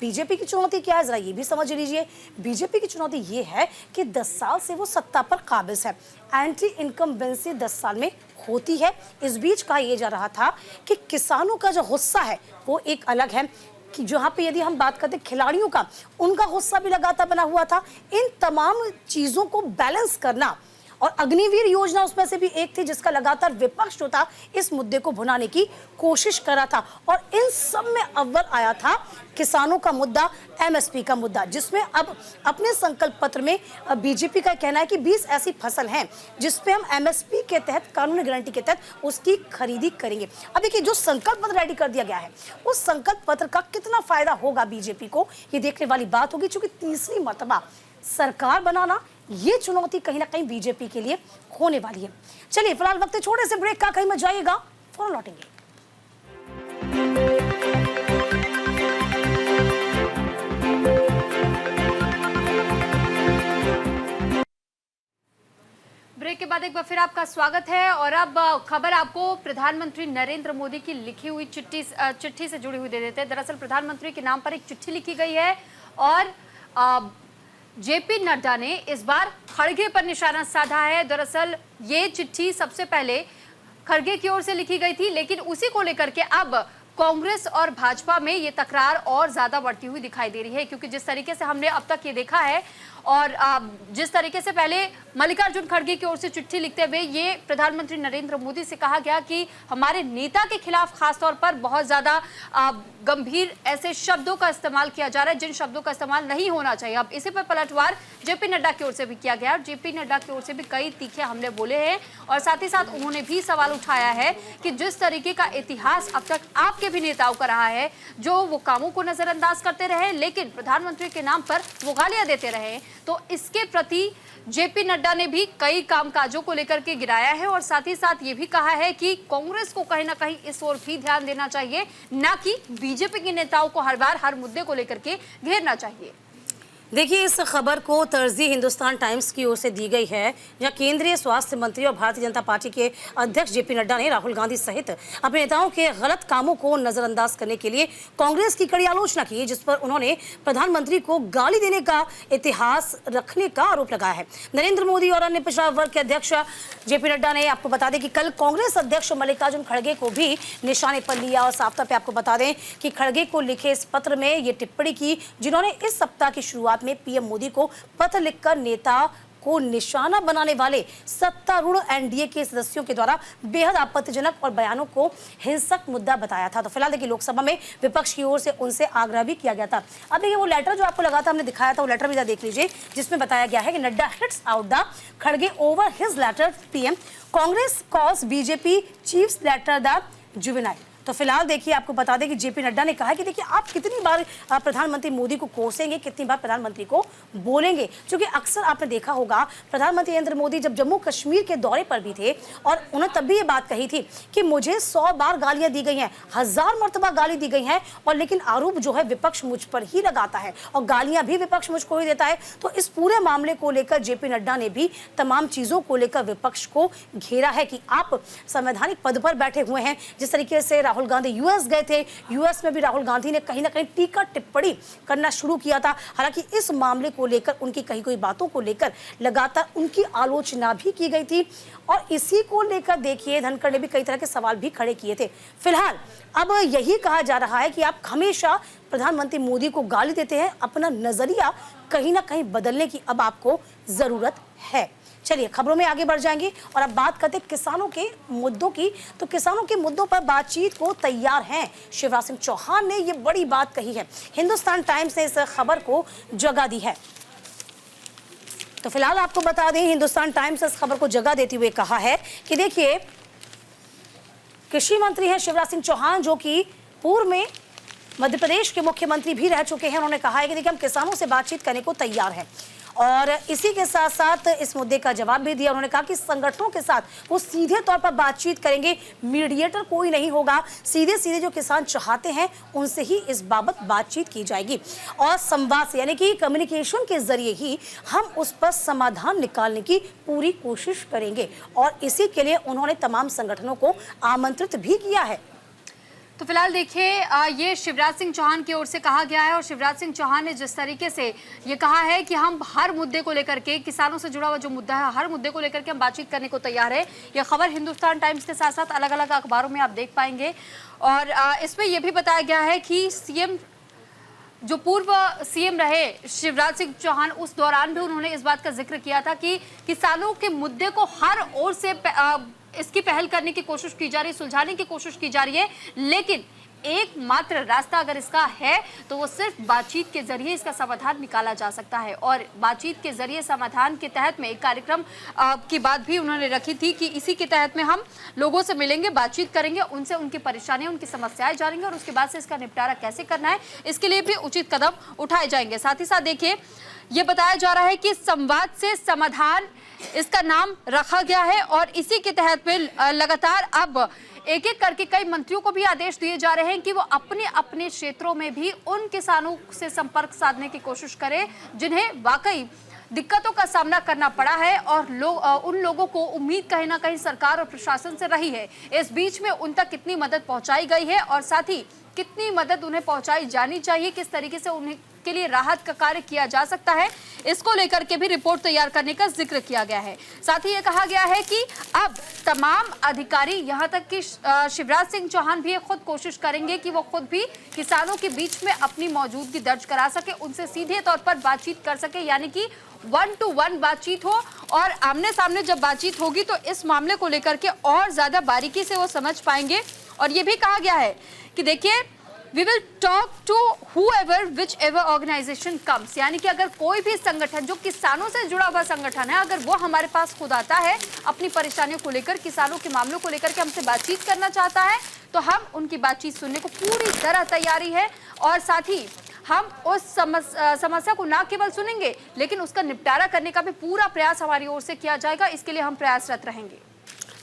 बीजेपी की चुनौती क्या है, जरा ये भी समझ लीजिए। बीजेपी की चुनौती ये है कि 10 साल से वो सत्ता पर काबिज है, एंटी इनकम्बेंसी 10 साल में होती है। इस बीच कहा यह जा रहा था कि किसानों का जो गुस्सा है वो एक अलग है, कि जहाँ पे यदि हम बात करते खिलाड़ियों का, उनका गुस्सा भी लगातार बना हुआ था। इन तमाम चीज़ों को बैलेंस करना, और अग्निवीर योजना उसमें से भी एक थी जिसका लगातार विपक्ष जो था इस मुद्दे को भुनाने की कोशिश कर रहा था। और इन सब में अव्वल आया था किसानों का मुद्दा, एमएसपी का मुद्दा, जिसमें अब अपने संकल्प पत्र में बीजेपी का कहना है कि 20 ऐसी फसल हैं जिसपे हम एमएसपी के तहत, कानूनी गारंटी के तहत उसकी खरीदी करेंगे। अब देखिए, जो संकल्प पत्र रेडी कर दिया गया है उस संकल्प पत्र का कितना फायदा होगा बीजेपी को, ये देखने वाली बात होगी, क्योंकि तीसरी मर्तबा सरकार बनाना ये चुनौती कहीं ना कहीं बीजेपी के लिए होने वाली है। चलिए फिलहाल वक्त छोटे से ब्रेक का, कहीं मत जाइएगा, फौरन लौटेंगे। ब्रेक के बाद एक बार फिर आपका स्वागत है और अब खबर आपको प्रधानमंत्री नरेंद्र मोदी की लिखी हुई चिट्ठी से जुड़ी हुई दे देते हैं। दरअसल प्रधानमंत्री के नाम पर एक चिट्ठी लिखी गई है और जेपी नड्डा ने इस बार खड़गे पर निशाना साधा है। दरअसल ये चिट्ठी सबसे पहले खड़गे की ओर से लिखी गई थी, लेकिन उसी को लेकर के अब कांग्रेस और भाजपा में ये तकरार और ज्यादा बढ़ती हुई दिखाई दे रही है, क्योंकि जिस तरीके से हमने अब तक ये देखा है और जिस तरीके से पहले मल्लिकार्जुन खड़गे की ओर से चिट्ठी लिखते हुए ये प्रधानमंत्री नरेंद्र मोदी से कहा गया कि हमारे नेता के खिलाफ खासतौर पर बहुत ज्यादा गंभीर ऐसे शब्दों का इस्तेमाल किया जा रहा है जिन शब्दों का इस्तेमाल नहीं होना चाहिए। अब इसी पर पलटवार जेपी नड्डा की ओर से भी किया गया और जेपी नड्डा की ओर से भी कई तीखे हमले बोले हैं और साथ ही साथ उन्होंने भी सवाल उठाया है कि जिस तरीके का इतिहास अब तक आपके भी नेताओं का रहा है, जो वो कामों को नजरअंदाज करते रहे लेकिन प्रधानमंत्री के नाम पर वो गालियां देते रहे, तो इसके प्रति जेपी नड्डा ने भी कई कामकाजों को लेकर के गिराया है और साथ ही साथ ये भी कहा है कि कांग्रेस को कहीं ना कहीं इस ओर भी ध्यान देना चाहिए, ना कि बीजेपी के नेताओं को हर बार हर मुद्दे को लेकर के घेरना चाहिए। देखिए, इस खबर को तरजीह हिंदुस्तान टाइम्स की ओर से दी गई है, जहां केंद्रीय स्वास्थ्य मंत्री और भारतीय जनता पार्टी के अध्यक्ष जेपी नड्डा ने राहुल गांधी सहित अपने नेताओं के गलत कामों को नजरअंदाज करने के लिए कांग्रेस की कड़ी आलोचना की, जिस पर उन्होंने प्रधानमंत्री को गाली देने का इतिहास रखने का आरोप लगाया है। नरेंद्र मोदी और अन्य पिछड़ा वर्ग के अध्यक्ष जेपी नड्डा ने, आपको बता दें कि कल कांग्रेस अध्यक्ष मल्लिकार्जुन खड़गे को भी निशाने पर लिया और साफ तौर पर आपको बता दें कि खड़गे को लिखे इस पत्र में ये टिप्पणी की, जिन्होंने इस सप्ताह की शुरुआत में पीएम मोदी को पत्र लिखकर नेता को निशाना बनाने वाले सत्तारूढ़ एनडीए के सदस्यों के द्वारा बेहद आपत्तिजनक और बयानों को हिंसक मुद्दा बताया था। तो फिलहाल देखिए, लोकसभा में विपक्ष की ओर से उनसे आग्रह भी किया गया था। अब देखिए, वो लेटर जो आपको लगा था, हमने दिखाया था, वो लेटर भी देख लीजिए, जिसमें बताया गया है कि नड्डा हिट्स आउट द खड़गे over his letter PM, Congress calls BJP chiefs letter the juvenile. तो फिलहाल देखिए, आपको बता दें कि जेपी नड्डा ने कहा कि देखिए, आप कितनी बार प्रधानमंत्री मोदी को कोसेंगे, कितनी बार प्रधानमंत्री को बोलेंगे, क्योंकि अक्सर आपने देखा होगा प्रधानमंत्री नरेंद्र मोदी जब जम्मू कश्मीर के दौरे पर भी थे और उन्होंने तब भी ये बात कही थी कि मुझे 100 बार गालियां दी गई हैं, 1000 मरतबा गाली दी गई हैं, और लेकिन आरोप जो है विपक्ष मुझ पर ही लगाता है और गालियां भी विपक्ष मुझको ही देता है। तो इस पूरे मामले को लेकर जेपी नड्डा ने भी तमाम चीजों को लेकर विपक्ष को घेरा है कि आप संवैधानिक पद पर बैठे हुए हैं। जिस तरीके से राहुल गांधी यूएस गए थे, यूएस में भी राहुल गांधी ने कहीं ना कहीं टीका टिप्पणी करना शुरू किया था। हालांकि इस मामले को लेकर, उनकी कही गई बातों को लेकर लगातार उनकी आलोचना भी की गई थी और इसी को लेकर देखिए, धनखड़ ने भी कई तरह के सवाल भी खड़े किए थे। फिलहाल अब यही कहा जा रहा है कि आप हमेशा प्रधानमंत्री मोदी को गाली देते हैं, अपना नजरिया कहीं ना कहीं बदलने की अब आपको जरूरत है। चलिए, खबरों में आगे बढ़ जाएंगे और अब बात करते हैं किसानों के मुद्दों की। तो किसानों के मुद्दों पर बातचीत को तैयार हैं शिवराज सिंह चौहान ने, ये बड़ी बात कही है। हिंदुस्तान टाइम्स ने इस खबर को जगह दी है। तो फिलहाल आपको बता दें, हिंदुस्तान टाइम्स इस खबर को जगह देते हुए कहा है कि देखिए, कृषि मंत्री हैं शिवराज सिंह चौहान, जो कि पूर्व में मध्य प्रदेश के मुख्यमंत्री भी रह चुके हैं। उन्होंने कहा है कि देखिए, हम किसानों से बातचीत करने को तैयार हैं और इसी के साथ साथ इस मुद्दे का जवाब भी दिया। उन्होंने कहा कि संगठनों के साथ वो सीधे तौर पर बातचीत करेंगे, मीडिएटर कोई नहीं होगा, सीधे सीधे जो किसान चाहते हैं उनसे ही इस बाबत बातचीत की जाएगी और संवाद से, यानी कि कम्युनिकेशन के जरिए ही हम उस पर समाधान निकालने की पूरी कोशिश करेंगे और इसी के लिए उन्होंने तमाम संगठनों को आमंत्रित भी किया है। तो फिलहाल देखिए, ये शिवराज सिंह चौहान की ओर से कहा गया है और शिवराज सिंह चौहान ने जिस तरीके से ये कहा है कि हम हर मुद्दे को लेकर के, किसानों से जुड़ा हुआ जो मुद्दा है, हर मुद्दे को लेकर के हम बातचीत करने को तैयार है। ये खबर हिंदुस्तान टाइम्स के साथ साथ अलग अलग अखबारों में आप देख पाएंगे और इसमें यह भी बताया गया है कि सीएम, जो पूर्व सीएम रहे शिवराज सिंह चौहान, उस दौरान भी उन्होंने इस बात का जिक्र किया था कि किसानों के मुद्दे को हर ओर से इसकी पहल करने की कोशिश की जा रही है, सुलझाने की कोशिश की जा रही है, लेकिन एकमात्र रास्ता अगर इसका है तो वो सिर्फ बातचीत के जरिए इसका समाधान निकाला जा सकता है। और बातचीत के जरिए समाधान के तहत में एक कार्यक्रम की बात भी उन्होंने रखी थी कि इसी के तहत में हम लोगों से मिलेंगे, बातचीत करेंगे, उनसे उनकी परेशानियां, उनकी समस्याएं जानेंगे और उसके बाद से इसका निपटारा कैसे करना है, इसके लिए भी उचित कदम उठाए जाएंगे। साथ ही साथ देखिए, ये बताया जा रहा है कि संवाद से समाधान इसका नाम रखा गया है और इसी के तहत में लगातार अब एक एक करके कई मंत्रियों को भी आदेश दिए जा रहे हैं कि वो अपने अपने क्षेत्रों में भी उन किसानों से संपर्क साधने की कोशिश करें जिन्हें वाकई दिक्कतों का सामना करना पड़ा है और उन लोगों को उम्मीद कहीं ना कहीं सरकार और प्रशासन से रही है। इस बीच में उन तक कितनी मदद पहुंचाई गई है और साथ ही कितनी मदद उन्हें पहुंचाई जानी चाहिए, किस तरीके से उन्हें के लिए राहत का कार्य किया जा सकता है, इसको लेकर के भी रिपोर्ट तैयार करने का जिक्र किया गया है। साथ ही ये कहा गया है कि अब तमाम अधिकारी, यहाँ तक कि शिवराज सिंह चौहान भी खुद कोशिश करेंगे कि वो खुद भी किसानों के बीच में अपनी मौजूदगी दर्ज करा सके, उनसे सीधे तौर पर बातचीत कर सके, यानी कि 1-to-1 बातचीत हो और आमने सामने जब बातचीत होगी तो इस मामले को लेकर के और ज्यादा बारीकी से वो समझ पाएंगे। और ये भी कहा गया है कि देखिए we will talk to whoever whichever organization comes, यानी कि अगर कोई भी संगठन जो किसानों से जुड़ा हुआ संगठन है, अगर वो हमारे पास खुद आता है अपनी परेशानियों को लेकर, किसानों के मामलों को लेकर के हमसे बातचीत करना चाहता है, तो हम उनकी बातचीत सुनने को पूरी तरह तैयारी है। और साथ ही हम उस समस्या को ना केवल सुनेंगे लेकिन उसका निपटारा करने का भी पूरा प्रयास हमारी ओर से किया जाएगा। इसके लिए हम प्रयासरत रहेंगे।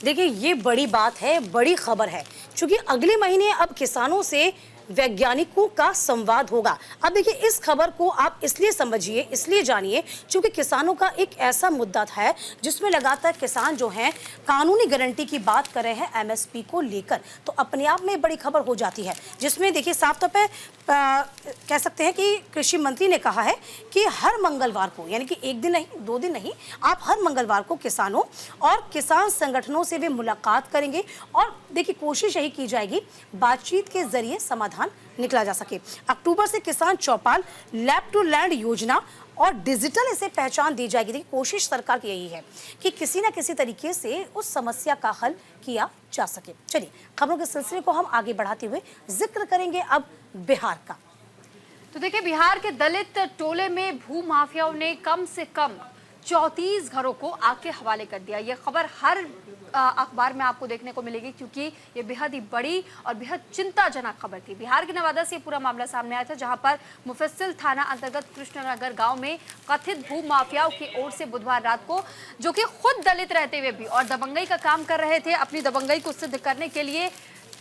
देखिए ये बड़ी बात है, बड़ी खबर है, क्योंकि अगले महीने अब किसानों से वैज्ञानिकों का संवाद होगा। अब देखिए इस खबर को आप इसलिए समझिए, इसलिए जानिए, क्योंकि किसानों का एक ऐसा मुद्दा है जिसमें लगातार किसान जो हैं कानूनी गारंटी की बात कर रहे हैं एमएसपी को लेकर, तो अपने आप में बड़ी खबर हो जाती है। जिसमें देखिए साफ तौर पे कह सकते हैं कि कृषि मंत्री ने कहा है कि हर मंगलवार को, यानी कि एक दिन नहीं, 2 दिन नहीं, आप हर मंगलवार को किसानों और किसान संगठनों से वे मुलाकात करेंगे और देखिए कोशिश यही की जाएगी बातचीत के जरिए समाधान निकला जा सके। अक्टूबर से किसान चौपाल, लैब टू लैंड योजना और डिजिटल इसे पहचान दी जाएगी। देखिए कोशिश सरकार की यही है कि किसी न किसी तरीके से उस समस्या का हल किया जा सके। चलिए खबरों के सिलसिले को हम आगे बढ़ाते हुए जिक्र करेंगे अब बिहार का। तो देखिए बिहार के दलित टोले में भू माफियाओं ने कम से कम 34 घरों को आग के हवाले कर दिया। ये खबर हर अखबार में आपको देखने को मिलेगी क्योंकि ये बेहद ही बड़ी और बेहद चिंताजनक खबर थी। बिहार के नवादा से ये पूरा मामला सामने आया था, जहां पर मुफस्सिल थाना अंतर्गत कृष्णनगर गांव में कथित भू माफियाओं की ओर से बुधवार रात को, जो कि खुद दलित रहते हुए भी और दबंगई का काम कर रहे थे, अपनी दबंगई को सिद्ध करने के लिए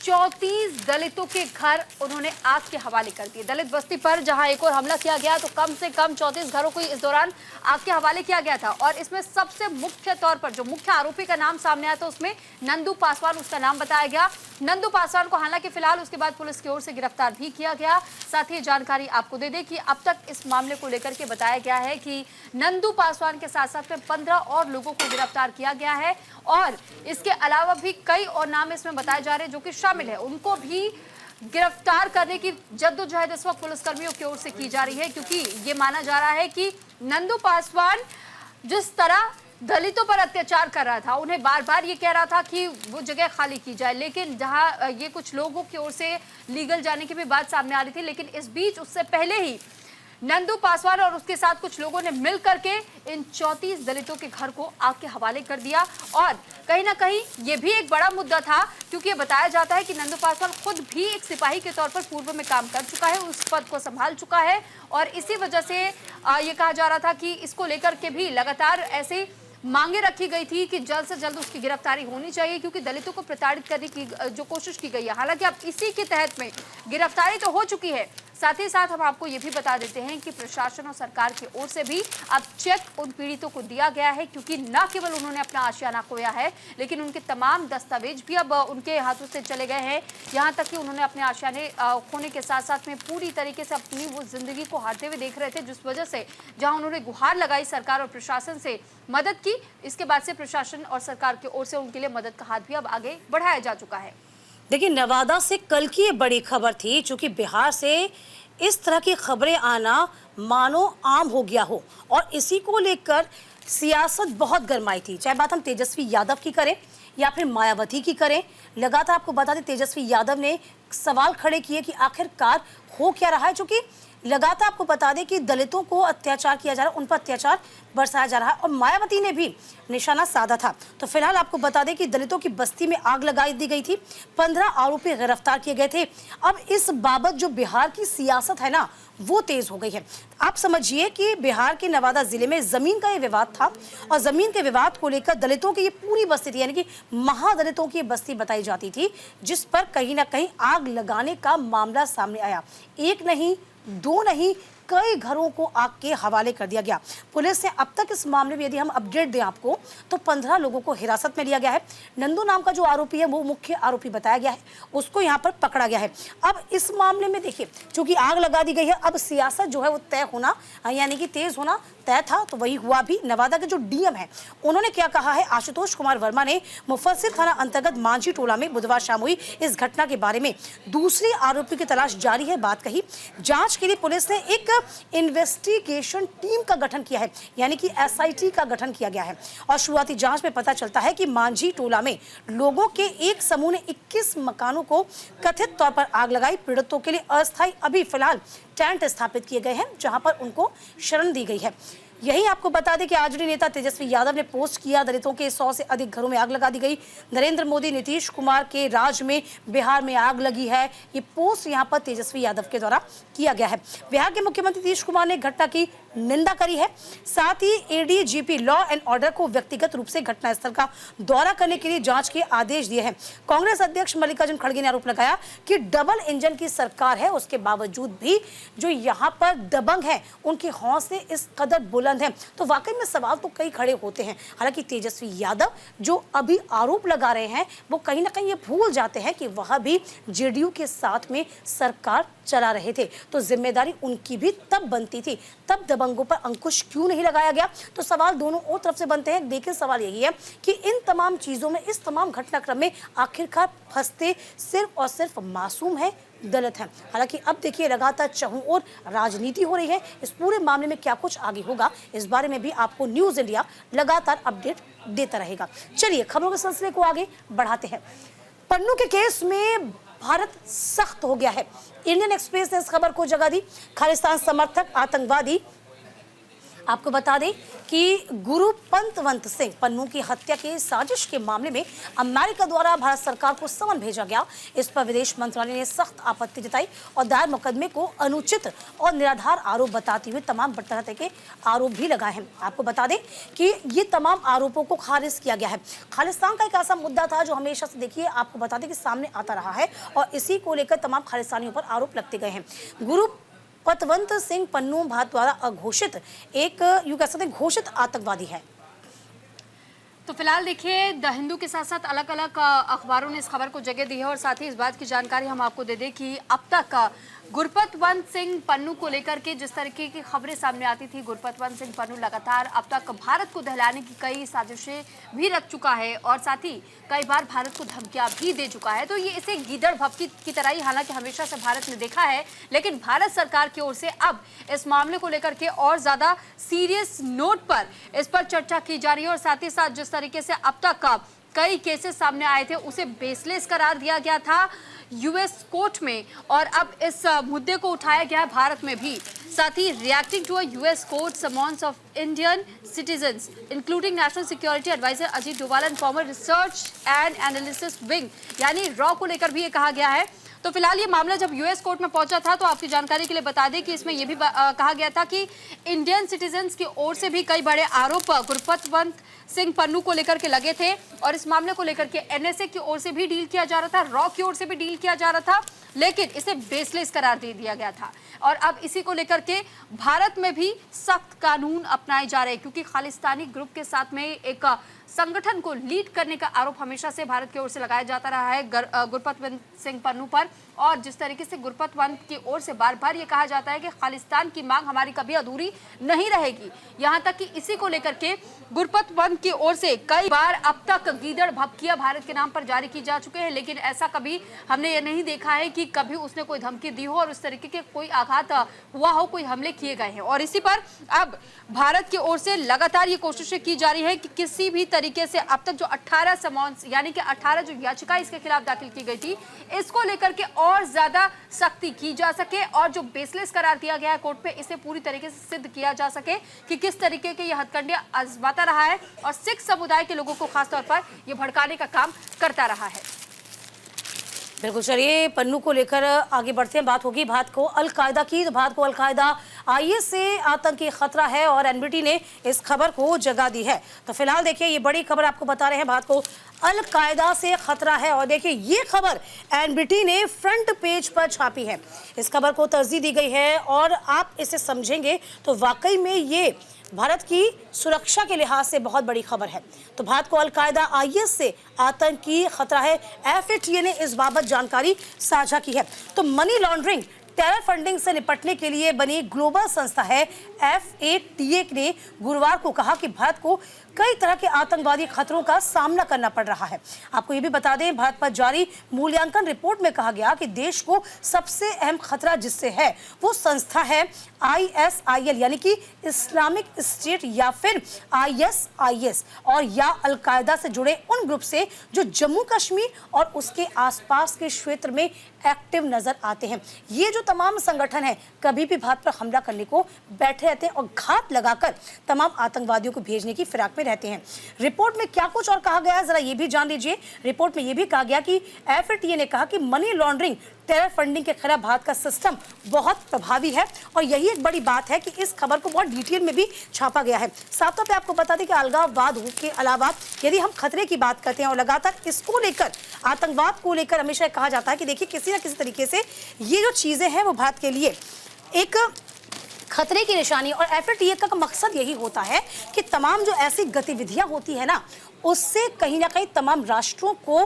34 दलितों के घर उन्होंने आग के हवाले कर दिए। दलित बस्ती पर जहां एक और हमला किया गया तो कम से कम 34 घरों को इस दौरान आग के हवाले किया गया था। और इसमें सबसे मुख्य तौर पर जो मुख्य आरोपी का नाम सामने आया था उसमें नंदू पासवान, उसका नाम बताया गया। नंदू पासवान को हालांकि फिलहाल उसके बाद पुलिस की ओर से गिरफ्तार भी किया गया। साथ ही जानकारी आपको दे दें कि अब तक इस मामले को लेकर के बताया गया है कि नंदू पासवान के साथ साथ में 15 और लोगों को गिरफ्तार किया गया है और इसके अलावा भी कई और नाम इसमें बताए जा रहे हैं जो कि शामिल है। उनको भी गिरफ्तार करने की जद्दोजहद इस वक्त पुलिसकर्मियों की ओर से की जा रही है, क्योंकि ये माना जा रहा है कि नंदू पासवान जिस तरह दलितों पर अत्याचार कर रहा था, उन्हें बार बार ये कह रहा था कि वो जगह खाली की जाए, लेकिन जहां ये कुछ लोगों की ओर से लीगल जाने की भी बात सामने आ रही थी, लेकिन इस बीच उससे पहले ही नंदू पासवान और उसके साथ कुछ लोगों ने मिलकर के इन 34 दलितों के घर को आग के हवाले कर दिया। और कहीं ना कहीं ये भी एक बड़ा मुद्दा था, क्योंकि ये बताया जाता है कि नंदू पासवान खुद भी एक सिपाही के तौर पर पूर्व में काम कर चुका है, उस पद को संभाल चुका है और इसी वजह से ये कहा जा रहा था कि इसको लेकर के भी लगातार ऐसे मांगे रखी गई थी कि जल्द से जल्द उसकी गिरफ्तारी होनी चाहिए, क्योंकि दलितों को प्रताड़ित करने की जो कोशिश की गई है। हालांकि अब इसी के तहत में गिरफ्तारी तो हो चुकी है, साथ ही साथ हम आपको ये भी बता देते हैं कि प्रशासन और सरकार की ओर से भी अब चेक उन पीड़ितों को दिया गया है, क्योंकि न केवल उन्होंने अपना आशियाना खोया है लेकिन उनके तमाम दस्तावेज भी अब उनके हाथों से चले गए हैं। यहाँ तक कि उन्होंने अपने आशियाने खोने के साथ साथ में पूरी तरीके से अपनी वो जिंदगी को हारते हुए देख रहे थे, जिस वजह से जहाँ उन्होंने गुहार लगाई सरकार और प्रशासन से मदद की, इसके बाद से प्रशासन और सरकार की ओर से उनके लिए मदद का हाथ भी अब आगे बढ़ाया जा चुका है। देखिए नवादा से कल की ये बड़ी खबर थी, चूंकि बिहार से इस तरह की खबरें आना मानो आम हो गया हो और इसी को लेकर सियासत बहुत गरमाई थी। चाहे बात हम तेजस्वी यादव की करें या फिर मायावती की करें, लगातार आपको बता दें तेजस्वी यादव ने सवाल खड़े किए कि आखिरकार हो क्या रहा है, चूंकि लगातार आपको बता दें कि दलितों को अत्याचार किया जा रहा है, उन पर अत्याचार बरसाया जा रहा है और मायावती ने भी निशाना साधा था। तो फिलहाल आपको बता दें कि दलितों की बस्ती में आग लगाई दी गई थी, 15 आरोपी गिरफ्तार किए गए थे। अब इस बाबत जो बिहार की सियासत है ना, वो तेज हो गई है। आप समझिए कि बिहार के नवादा जिले में जमीन का ये विवाद था और जमीन के विवाद को लेकर दलितों की ये पूरी बस्ती थी, यानी कि महादलितों की बस्ती बताई जाती थी, जिस पर कहीं ना कहीं आग लगाने का मामला सामने आया। एक नहीं, 2 नहीं, कई घरों को आग के हवाले कर दिया गया। पुलिस ने अब तक इस मामले में, यदि हम अपडेट दें आपको, तो 15 लोगों को हिरासत में लिया गया है। नंदू नाम का जो आरोपी है वो मुख्य आरोपी बताया गया है, उसको यहाँ पर पकड़ा गया है। अब इस मामले में देखिए, चूंकि आग लगा दी गई है, अब सियासत जो है वो तय होना, यानी कि तेज होना तय था, तो वही हुआ भी। नवादा के जो डीएम है उन्होंने क्या कहा है, आशुतोष कुमार वर्मा ने मुफस्सिल थाना अंतर्गत मांझी टोला में बुधवार शाम हुई इस घटना के बारे में दूसरे आरोपी की तलाश जारी है बात कही। जांच के लिए पुलिस ने एक इन्वेस्टिगेशन टीम का गठन किया है, यानी कि एसआईटी का गठन किया गया है। और शुरुआती जांच में पता चलता है कि मांझी टोला में लोगों के एक समूह ने 21 मकानों को कथित तौर पर आग लगाई। पीड़ितों के लिए अस्थायी अभी फिलहाल टेंट स्थापित किए गए हैं, जहां पर उनको शरण दी गई है। यही आपको बता दें कि आरजेडी नेता तेजस्वी यादव ने पोस्ट किया, दलितों के 100 से अधिक घरों में आग लगा दी गई। नरेंद्र मोदी नीतीश कुमार के राज में बिहार में आग लगी है। ये पोस्ट यहां पर तेजस्वी यादव के द्वारा किया गया है। बिहार के मुख्यमंत्री नीतीश कुमार ने घटना की निंदा करी है। साथ ही एडीजीपी लॉ एंड ऑर्डर को व्यक्तिगत रूप से घटनास्थल का दौरा करने के लिए जांच के आदेश दिए हैं। कांग्रेस अध्यक्ष मल्लिकार्जुन खड़गे ने आरोप लगाया कि डबल इंजन की सरकार है, उसके बावजूद भी जो यहाँ पर दबंग है उनके हौसले इस कदर बुलंद हैं। तो वाकई में सवाल तो कई खड़े होते हैं। हालांकि तेजस्वी यादव जो अभी आरोप लगा रहे हैं वो कहीं ना कहीं ये भूल जाते हैं कि वह भी जेडीयू के साथ में सरकार चला रहे थे, तो जिम्मेदारी उनकी भी तब बनती थी। तब दबंगों पर अंकुश क्यों नहीं लगाया गया? तो सवाल दोनों और तरफ से बनते हैं। लेकिन सवाल यही है कि इन तमाम चीजों में, इस तमाम घटनाक्रम में आखिरकार फंसते सिर्फ और सिर्फ मासूम है, दलित हैं। हालांकि अब देखिए लगातार चहुं और राजनीति हो रही है। इस पूरे मामले में क्या कुछ आगे होगा, इस बारे में भी आपको न्यूज इंडिया लगातार अपडेट देता रहेगा। चलिए खबरों के सिलसिले को आगे बढ़ाते हैं। पन्नू के केस में भारत सख्त हो गया है। इंडियन एक्सप्रेस ने इस खबर को जगह दी। खालिस्तान समर्थक आतंकवादी, आपको बता दें कि गुरु पंतवंत सिंह पन्नू की हत्या के साजिश के मामले में अमेरिका द्वारा भारत सरकार को समन भेजा गया। इस पर विदेश मंत्रालय ने सख्त आपत्ति जताई और दायर मुकदमे को अनुचित और निराधार आरोप बताते हुए तमाम तरह के आरोप भी लगाए हैं। आपको बता दें कि ये तमाम आरोपों को खारिज किया गया है। खालिस्तान का एक ऐसा मुद्दा था जो हमेशा से देखिए आपको बता दें कि सामने आता रहा है और इसी को लेकर तमाम खालिस्तानियों पर आरोप लगते गए हैं। गुरु पंतवंत सिंह पन्नू भारत द्वारा अघोषित एक यूं कह सकते हैं घोषित आतंकवादी है। तो फिलहाल देखिए द हिंदू के साथ साथ अलग अलग अखबारों ने इस खबर को जगह दी है और साथ ही इस बात की जानकारी हम आपको दे दें कि अब तक गुरपतवंत सिंह पन्नू को लेकर के जिस तरीके की खबरें सामने आती थी, गुरपतवंत सिंह पन्नू लगातार अब तक भारत को दहलाने की कई साजिशें भी रख चुका है और साथ ही कई बार भारत को धमकियां भी दे चुका है। तो ये इसे गीदड़ भपकी की तरह ही हालांकि हमेशा से भारत ने देखा है, लेकिन भारत सरकार की ओर से अब इस मामले को लेकर के और ज्यादा सीरियस नोट पर इस पर चर्चा की जा रही है और साथ ही साथ जिस तरीके से अब तक कई केसेस सामने आए थे उसे बेसलेस करार दिया गया था यूएस कोर्ट में और अब इस मुद्दे को उठाया गया है भारत में भी। साथ ही reacting to US court summons of Indian citizens including national security adviser Ajit Doval and former research and analysis wing यानी रॉ को लेकर भी ये कहा गया है। तो फिलहाल ये मामला जब यूएस कोर्ट में पहुंचा था तो आपकी जानकारी के लिए बता दें कि इसमें यह भी कहा गया था कि इंडियन सिटीजन्स की ओर से भी कई बड़े आरोप गुरपतवंत सिंह पन्नू को लेकर के लगे थे और इस मामले को लेकर के एनएसए की ओर से भी डील किया जा रहा था, रॉ की ओर से भी डील किया जा रहा था, लेकिन इसे बेसलेस करार दे दिया गया था। और अब इसी को लेकर के भारत में भी सख्त कानून अपनाए जा रहे हैं क्योंकि खालिस्तानी ग्रुप के साथ में एक संगठन को लीड करने का आरोप हमेशा से भारत की ओर से लगाया जाता रहा है गुरपतवंत सिंह पन्नू पर। और जिस तरीके से गुरपतवंत की ओर से बार बार ये कहा जाता है कि खालिस्तान की मांग हमारी कभी अधूरी नहीं रहेगी, यहाँ तक कि इसी को लेकर के गुरपतवंत की ओर से कई बार अब तक गीदड़ भपकियां भारत के नाम पर जारी की जा चुके हैं, लेकिन ऐसा कभी हमने ये नहीं देखा है कि कभी उसने कोई धमकी दी हो और उस तरीके के कोई आघात हुआ हो, कोई हमले किए गए हैं। और इसी पर अब भारत की ओर से लगातार ये कोशिशें की जा रही है कि किसी भी तरीके से अब तक जो 18 समन्स यानी कि 18 जो याचिका इसके खिलाफ दाखिल की गई थी इसको लेकर के और ज्यादा सख्ती की जा सके और जो बेसलेस करार दिया गया है कोर्ट पे इसे पूरी तरीके से सिद्ध किया जा सके कि किस तरीके के ये हथकंडे आजमाता रहा है और सिख समुदाय के लोगों को खासतौर पर ये भड़काने का काम करता रहा है। बिल्कुल, चलिए पन्नू को लेकर आगे बढ़ते हैं। बात होगी भारत को अलकायदा की, तो भारत को अलकायदा आईएस से आतंकी खतरा है और एनबीटी ने इस खबर को जगह दी है। तो फिलहाल देखिए ये बड़ी खबर आपको बता रहे हैं, भारत को अलकायदा से खतरा है और देखिए ये खबर एनबीटी ने फ्रंट पेज पर छापी है। इस खबर को तरजीह दी गई है और आप इसे समझेंगे तो वाकई में ये भारत की सुरक्षा के लिहाज से बहुत बड़ी खबर है। तो भारत को अलकायदा आईएस से आतंकी खतरा है, एफएटीए ने इस बाबत जानकारी साझा की है। तो मनी लॉन्ड्रिंग, टेरर फंडिंग से निपटने के लिए बनी ग्लोबल संस्था है FATF ने गुरुवार को कहा कि भारत को कई तरह के आतंकवादी खतरों का सामना करना पड़ रहा है। आपको ये भी बता दें, भारत पर जारी मूल्यांकन रिपोर्ट में कहा गया कि देश को सबसे अहम खतरा जिससे है वो संस्था है ISIL यानी कि इस्लामिक स्टेट या फिर ISIS और या अलकायदा से जुड़े उन ग्रुप से जो जम्मू कश्मीर और उसके आसपास के क्षेत्र में एक्टिव नजर आते हैं। ये जो तमाम संगठन है कभी भी भारत पर हमला करने को बैठे रहते हैं और घात लगाकर तमाम आतंकवादियों को भेजने की फिराक में रहते हैं। रिपोर्ट में क्या कुछ और कहा गया है जरा ये भी जान लीजिए। रिपोर्ट में ये भी कहा गया कि FATF ने कहा कि मनी लॉन्ड्रिंग टेरर फंडिंग के खिलाफ भारत का सिस्टम बहुत प्रभावी है और यही एक बड़ी बात है कि इस खबर को बहुत डिटेल में भी छापा गया है। साफ तौर पे आपको बता दें कि अलगाववाद के अलावा यदि हम खतरे की बात करते हैं और लगातार इसको लेकर आतंकवाद को लेकर हमेशा कहा जाता है कि देखिए किसी न किसी तरीके से ये जो चीजें हैं वो भारत के लिए एक खतरे की निशानी और FATF का मकसद यही होता है कि तमाम जो ऐसी गतिविधियां होती है ना उससे कहीं ना कहीं तमाम राष्ट्रों को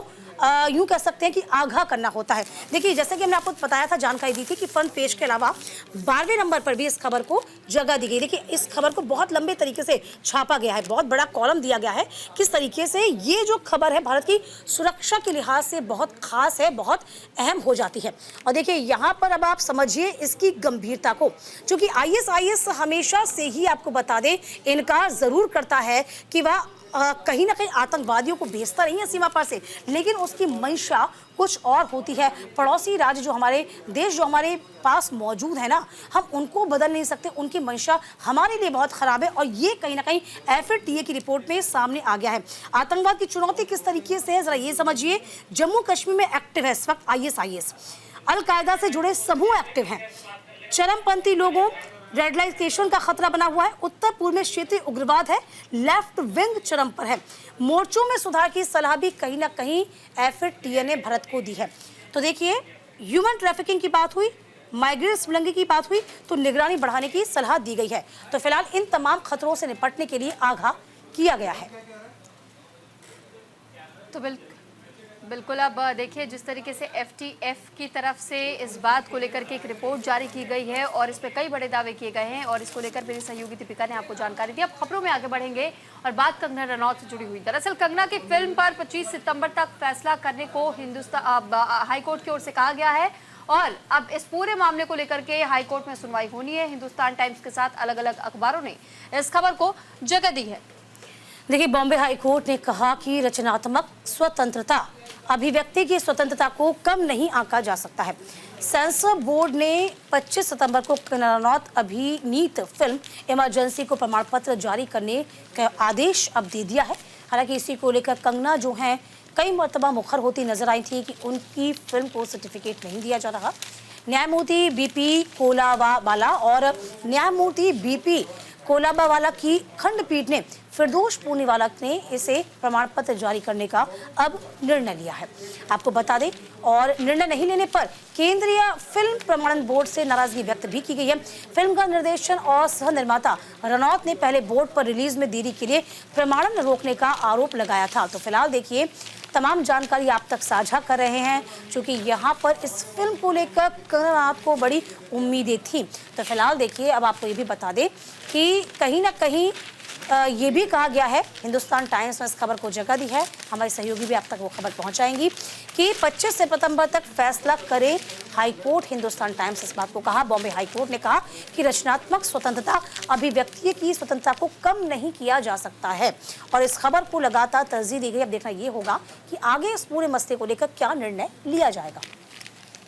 यूं कह सकते हैं कि आगाह करना होता है। देखिए जैसे कि हमने आपको बताया था, जानकारी दी थी कि फ्रंट पेज के अलावा 12वें नंबर पर भी इस खबर को जगह दी गई। देखिए इस खबर को बहुत लंबे तरीके से छापा गया है, बहुत बड़ा कॉलम दिया गया है किस तरीके से ये जो खबर है भारत की सुरक्षा के लिहाज से बहुत खास है, बहुत अहम हो जाती है। और देखिए यहाँ पर अब आप समझिए इसकी गंभीरता को, क्योंकि ISIS हमेशा से ही आपको बता दें इनकार जरूर करता है कि वह कहीं ना कहीं आतंकवादियों को भेजता नहीं है सीमा पार से, लेकिन उसकी मंशा कुछ और होती है। पड़ोसी राज्य जो हमारे देश जो हमारे पास मौजूद है ना, हम उनको बदल नहीं सकते, उनकी मंशा हमारे लिए बहुत खराब है और ये कहीं ना कहीं FATF की रिपोर्ट में सामने आ गया है। आतंकवाद की चुनौती किस तरीके से है जरा ये समझिए। जम्मू कश्मीर में एक्टिव है इस वक्त ISIS, अलकायदा से जुड़े समूह एक्टिव हैं, चरमपंथी लोगों रेडिकलाइजेशन का खतरा बना हुआ है, उत्तर पूर्व में क्षेत्रीय उग्रवाद है, लेफ्ट विंग चरम पर है, मोर्चों में सुधार की सलाह भी कहीं ना कहीं FATF ने भारत को दी है। तो देखिए ह्यूमन ट्रैफिकिंग की बात हुई, माइग्रेंट स्मगलिंग की बात हुई, तो निगरानी बढ़ाने की सलाह दी गई है। तो फिलहाल इन तमाम खतरों से निपटने के लिए आगाह किया गया है। तो बिल्कुल अब देखिए जिस तरीके से FATF की तरफ से इस बात को लेकर के एक रिपोर्ट जारी की गई है और इस पे कई बड़े दावे किए गए हैं और इसको लेकर मेरी सहयोगी दीपिका ने आपको जानकारी दी। अब खबरों में आगे बढ़ेंगे और बात कंगना रनौत से जुड़ी हुई। दरअसल कंगना की फिल्म पर 25 सितंबर तक फैसला करने को हिंदुस्तान हाईकोर्ट की ओर से कहा गया है और अब इस पूरे मामले को लेकर के हाईकोर्ट में सुनवाई होनी है। हिंदुस्तान टाइम्स के साथ अलग अलग अखबारों ने इस खबर को जगह दी है। देखिए बॉम्बे हाईकोर्ट ने कहा कि रचनात्मक स्वतंत्रता अभिव्यक्ति की स्वतंत्रता को कम नहीं आंका जा सकता है। सेंसर बोर्ड ने 25 सितंबर को कंगना रनौत अभिनीत फिल्म इमरजेंसी को प्रमाण पत्र जारी करने का आदेश अब दे दिया है। हालांकि इसी को लेकर कंगना जो है कई मरतबा मुखर होती नजर आई थी कि उनकी फिल्म को सर्टिफिकेट नहीं दिया जा रहा। न्यायमूर्ति BP कोलाबावाला और न्यायमूर्ति BP कोलाबावाला की खंडपीठ ने फिरदौस पूनीवाला ने इसे प्रमाण पत्र जारी करने का अब निर्णय लिया है। आपको बता दें और निर्णय नहीं लेने पर केंद्रीय फिल्म प्रमाणन बोर्ड से नाराजगी व्यक्त भी की गई है। फिल्म का निर्देशन और सह निर्माता रनौत ने पहले बोर्ड पर रिलीज में देरी के लिए प्रमाणन रोकने का आरोप लगाया था। तो फिलहाल देखिए तमाम जानकारी आप तक साझा कर रहे हैं क्योंकि यहाँ पर इस फिल्म को लेकर कंगना रनौत को बड़ी उम्मीदें थी। तो फिलहाल देखिए अब आपको ये भी बता दें कि कहीं ना कहीं ये भी कहा गया है, हिंदुस्तान टाइम्स में इस खबर को जगह दी है, हमारे सहयोगी भी आप तक वो खबर पहुंचाएंगी कि 25 सितंबर तक फैसला करे हाईकोर्ट। हिंदुस्तान टाइम्स इस बात को कहा। बॉम्बे हाईकोर्ट ने कहा कि रचनात्मक स्वतंत्रता अभिव्यक्ति की स्वतंत्रता को कम नहीं किया जा सकता है और इस खबर को लगातार तरजीह दी गई। अब देखना ये होगा कि आगे इस पूरे मसले को लेकर क्या निर्णय लिया जाएगा।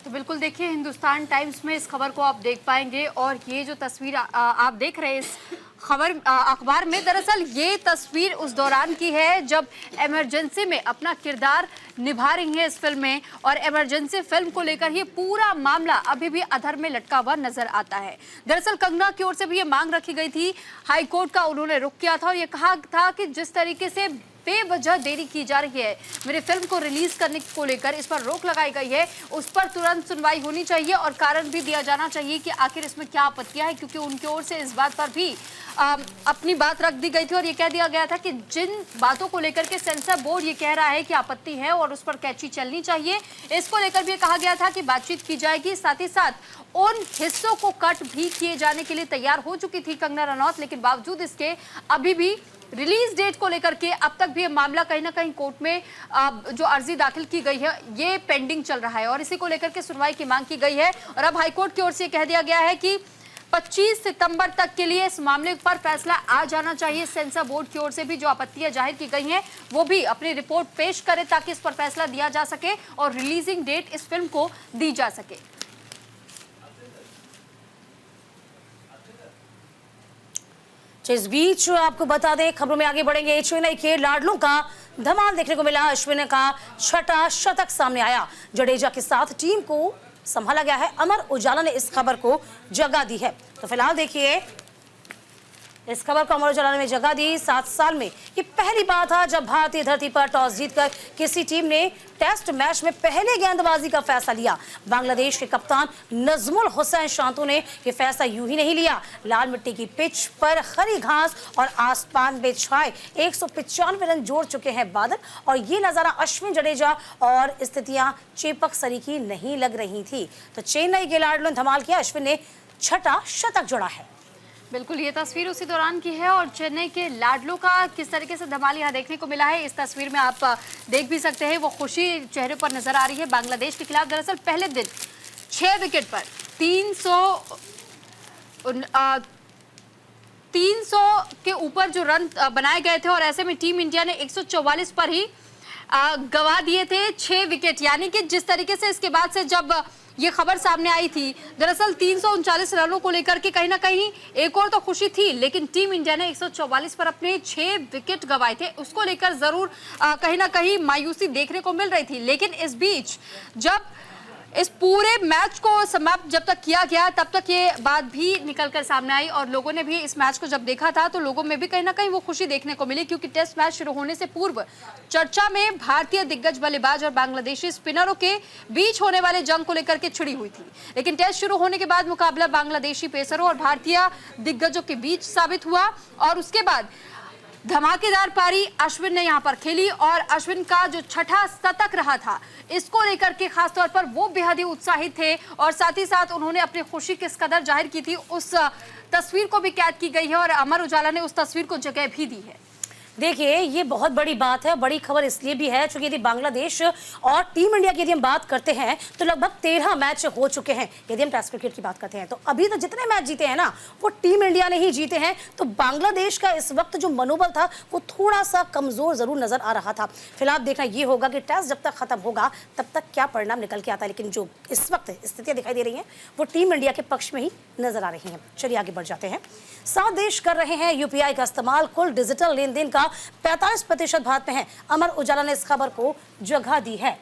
तो बिल्कुल देखिए हिंदुस्तान टाइम्स में इस खबर को आप देख पाएंगे और ये जो तस्वीर आप देख रहे हैं इस खबर अखबार में, दरअसल ये तस्वीर उस दौरान की है जब इमरजेंसी में अपना किरदार निभा रही हैं इस फिल्म में और इमरजेंसी फिल्म को लेकर ये पूरा मामला अभी भी अधर में लटका हुआ नजर आता है। दरअसल कंगना की ओर से भी ये मांग रखी गई थी, हाईकोर्ट का उन्होंने रुख किया था और ये कहा था कि जिस तरीके से बेवजह देरी की जा रही है। मेरी फिल्म को रिलीज करने को लेकर इस पर रोक लगाई गई है, उस पर तुरंत सुनवाई होनी चाहिए और कारण भी दिया जाना चाहिए कि आखिर इसमें क्या आपत्तियां हैं, क्योंकि उनकी ओर से इस बात पर भी अपनी बात रख दी गई थी और ये कह दिया गया था कि जिन बातों को लेकर के सेंसर बोर्ड ये कह रहा है कि आपत्ति है और उस पर कैंची चलनी चाहिए, इसको लेकर भी कहा गया था कि बातचीत की जाएगी। साथ ही साथ उन हिस्सों को कट भी किए जाने के लिए तैयार हो चुकी थी कंगना रनौत, लेकिन बावजूद इसके अभी भी रिलीज डेट को लेकर के अब तक भी मामला कहीं ना कहीं कोर्ट में जो अर्जी दाखिल की गई है ये पेंडिंग चल रहा है और इसी को लेकर के सुनवाई की मांग की गई है। और अब हाईकोर्ट की ओर से कह दिया गया है कि 25 सितंबर तक के लिए इस मामले पर फैसला आ जाना चाहिए। सेंसर बोर्ड की ओर से भी जो आपत्तियां जाहिर की गई हैं वो भी अपनी रिपोर्ट पेश करे ताकि इस पर फैसला दिया जा सके और रिलीजिंग डेट इस फिल्म को दी जा सके। इस बीच आपको बता दें, खबरों में आगे बढ़ेंगे। चेन्नई के लाडलों का धमाल देखने को मिला। अश्विन का छठा शतक सामने आया। जडेजा के साथ टीम को संभाला गया है। अमर उजाला ने इस खबर को जगह दी है। तो फिलहाल देखिए इस खबर को अमर उजाला ने जगह दी। 7 साल में ये पहली बार था जब भारतीय धरती पर टॉस जीतकर किसी टीम ने टेस्ट मैच में पहले गेंदबाजी का फैसला लिया। बांग्लादेश के कप्तान नजमुल हुसैन शांतु ने ये फैसला यूं ही नहीं लिया। लाल मिट्टी की पिच पर हरी घास और आसमान में छाए 195 रन जोड़ चुके हैं बादल और ये नजारा अश्विन जडेजा और स्थितियां चेपक सरीखी नहीं लग रही थी। तो चेन्नई के लाडलों ने धमाल किया। अश्विन ने छठा शतक जोड़ा है। बिल्कुल, ये तस्वीर उसी दौरान की है और चेन्नई के लाडलों का किस तरीके से धमाल यहाँ देखने को मिला है। इस तस्वीर में आप देख भी सकते हैं, वो खुशी चेहरे पर नजर आ रही है। बांग्लादेश के खिलाफ दरअसल पहले दिन 6 विकेट पर 300 के ऊपर जो रन बनाए गए थे और ऐसे में टीम इंडिया ने 144 पर ही गवा दिए थे 6 विकेट। यानी कि जिस तरीके से इसके बाद से जब ये खबर सामने आई थी, दरअसल 339 रनों को लेकर के कहीं ना कहीं एक और तो खुशी थी, लेकिन टीम इंडिया ने 144 पर अपने 6 विकेट गंवाए थे, उसको लेकर जरूर कहीं ना कहीं मायूसी देखने को मिल रही थी। लेकिन इस बीच जब इस पूरे मैच को समाप्त जब तक किया गया तब तक ये बात भी निकलकर सामने आई और लोगों ने भी इस मैच को जब देखा था तो लोगों में भी कहीं ना कहीं वो खुशी देखने को मिली, क्योंकि टेस्ट मैच शुरू होने से पूर्व चर्चा में भारतीय दिग्गज बल्लेबाज और बांग्लादेशी स्पिनरों के बीच होने वाले जंग को लेकर के छिड़ी हुई थी। लेकिन टेस्ट शुरू होने के बाद मुकाबला बांग्लादेशी पेसरों और भारतीय दिग्गजों के बीच साबित हुआ और उसके बाद धमाकेदार पारी अश्विन ने यहां पर खेली और अश्विन का जो छठा शतक रहा था इसको लेकर के खास तौर पर वो बेहद ही उत्साहित थे और साथ ही साथ उन्होंने अपनी खुशी किस कदर जाहिर की थी उस तस्वीर को भी कैद की गई है और अमर उजाला ने उस तस्वीर को जगह भी दी है। देखिए ये बहुत बड़ी बात है, बड़ी खबर इसलिए भी है क्योंकि यदि बांग्लादेश और टीम इंडिया की यदि हम बात करते हैं तो लगभग 13 मैच हो चुके हैं। यदि हम टेस्ट क्रिकेट की बात करते हैं तो अभी तो जितने मैच जीते हैं ना वो टीम इंडिया ने ही जीते हैं। तो बांग्लादेश का इस वक्त जो मनोबल था वो थोड़ा सा कमजोर जरूर नजर आ रहा था। फिलहाल देखना ये होगा कि टेस्ट जब तक खत्म होगा तब तक क्या परिणाम निकल के आता है, लेकिन जो इस वक्त स्थितियां दिखाई दे रही हैं वो टीम इंडिया के पक्ष में ही नजर आ रही हैं। चलिए आगे बढ़ जाते हैं। 7 देश कर रहे हैं यूपीआई का इस्तेमाल, कुल डिजिटल लेन देन का 45% भारत में है। अमर उजाला ने इस खबर को जगह दी है।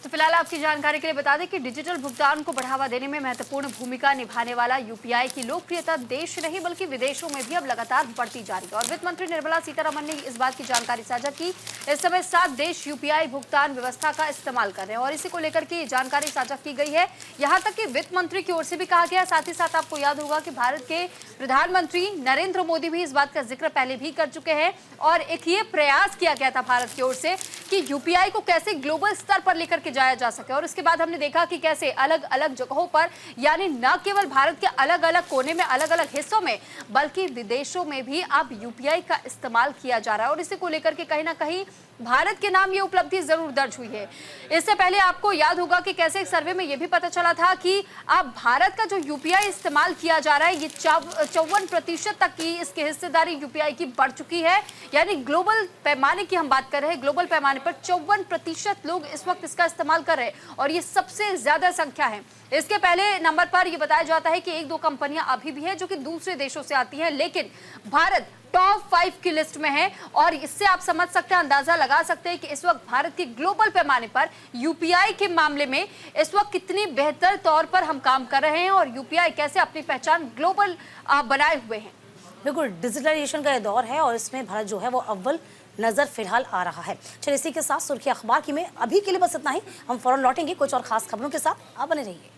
तो फिलहाल आपकी जानकारी के लिए बता दें कि डिजिटल भुगतान को बढ़ावा देने में महत्वपूर्ण भूमिका निभाने वाला यूपीआई की लोकप्रियता देश नहीं बल्कि विदेशों में भी अब लगातार बढ़ती जा रही है और वित्त मंत्री निर्मला सीतारमण ने इस बात की जानकारी साझा की। इस समय 7 देश यूपीआई भुगतान व्यवस्था का इस्तेमाल कर रहे हैं और इसी को लेकर के जानकारी साझा की गई है। यहाँ तक कि वित्त मंत्री की ओर से भी कहा गया। साथ ही साथ आपको याद होगा कि भारत के प्रधानमंत्री नरेंद्र मोदी भी इस बात का जिक्र पहले भी कर चुके हैं और एक ये प्रयास किया गया था भारत की ओर से कि यूपीआई को कैसे ग्लोबल स्तर पर लेकर के जाया जा सके और इसके बाद हमने देखा कि कैसे अलग अलग जगहों पर यानी न केवल भारत के अलग अलग कोने में अलग अलग हिस्सों में बल्कि विदेशों में भी अब यूपीआई का इस्तेमाल किया जा रहा है और इसी को लेकर के कहीं ना कहीं भारत के नाम ये उपलब्धि जरूर दर्ज हुई है। इससे पहले आपको याद होगा कि कैसे एक सर्वे में यह भी पता चला था कि अब भारत का जो यूपीआई इस्तेमाल किया जा रहा है ये 54% तक की इसकी हिस्सेदारी यूपीआई की बढ़ चुकी है। यानी ग्लोबल पैमाने की हम बात कर रहे हैं, ग्लोबल पैमाने पर 54% लोग इस वक्त इसका इस्तेमाल कर रहे हैं और ये सबसे ज्यादा संख्या है। इसके पहले नंबर पर यह बताया जाता है कि 1-2 कंपनियां अभी भी है जो कि दूसरे देशों से आती हैं, लेकिन भारत टॉप 5 की लिस्ट में है और इससे आप समझ सकते हैं, अंदाजा लगा सकते हैं कि इस वक्त भारत की ग्लोबल पैमाने पर यूपीआई के मामले में इस वक्त कितनी बेहतर तौर पर हम काम कर रहे हैं और यूपीआई कैसे अपनी पहचान ग्लोबल बनाए हुए हैं। बिल्कुल डिजिटलाइजेशन का दौर है और इसमें भारत जो है वो अव्वल नजर फिलहाल आ रहा है। चलिए इसी के साथ सुर्खी अखबार की में अभी के लिए बस इतना ही। हम फौरन लौटेंगे कुछ और खास खबरों के साथ। आप बने रहिए।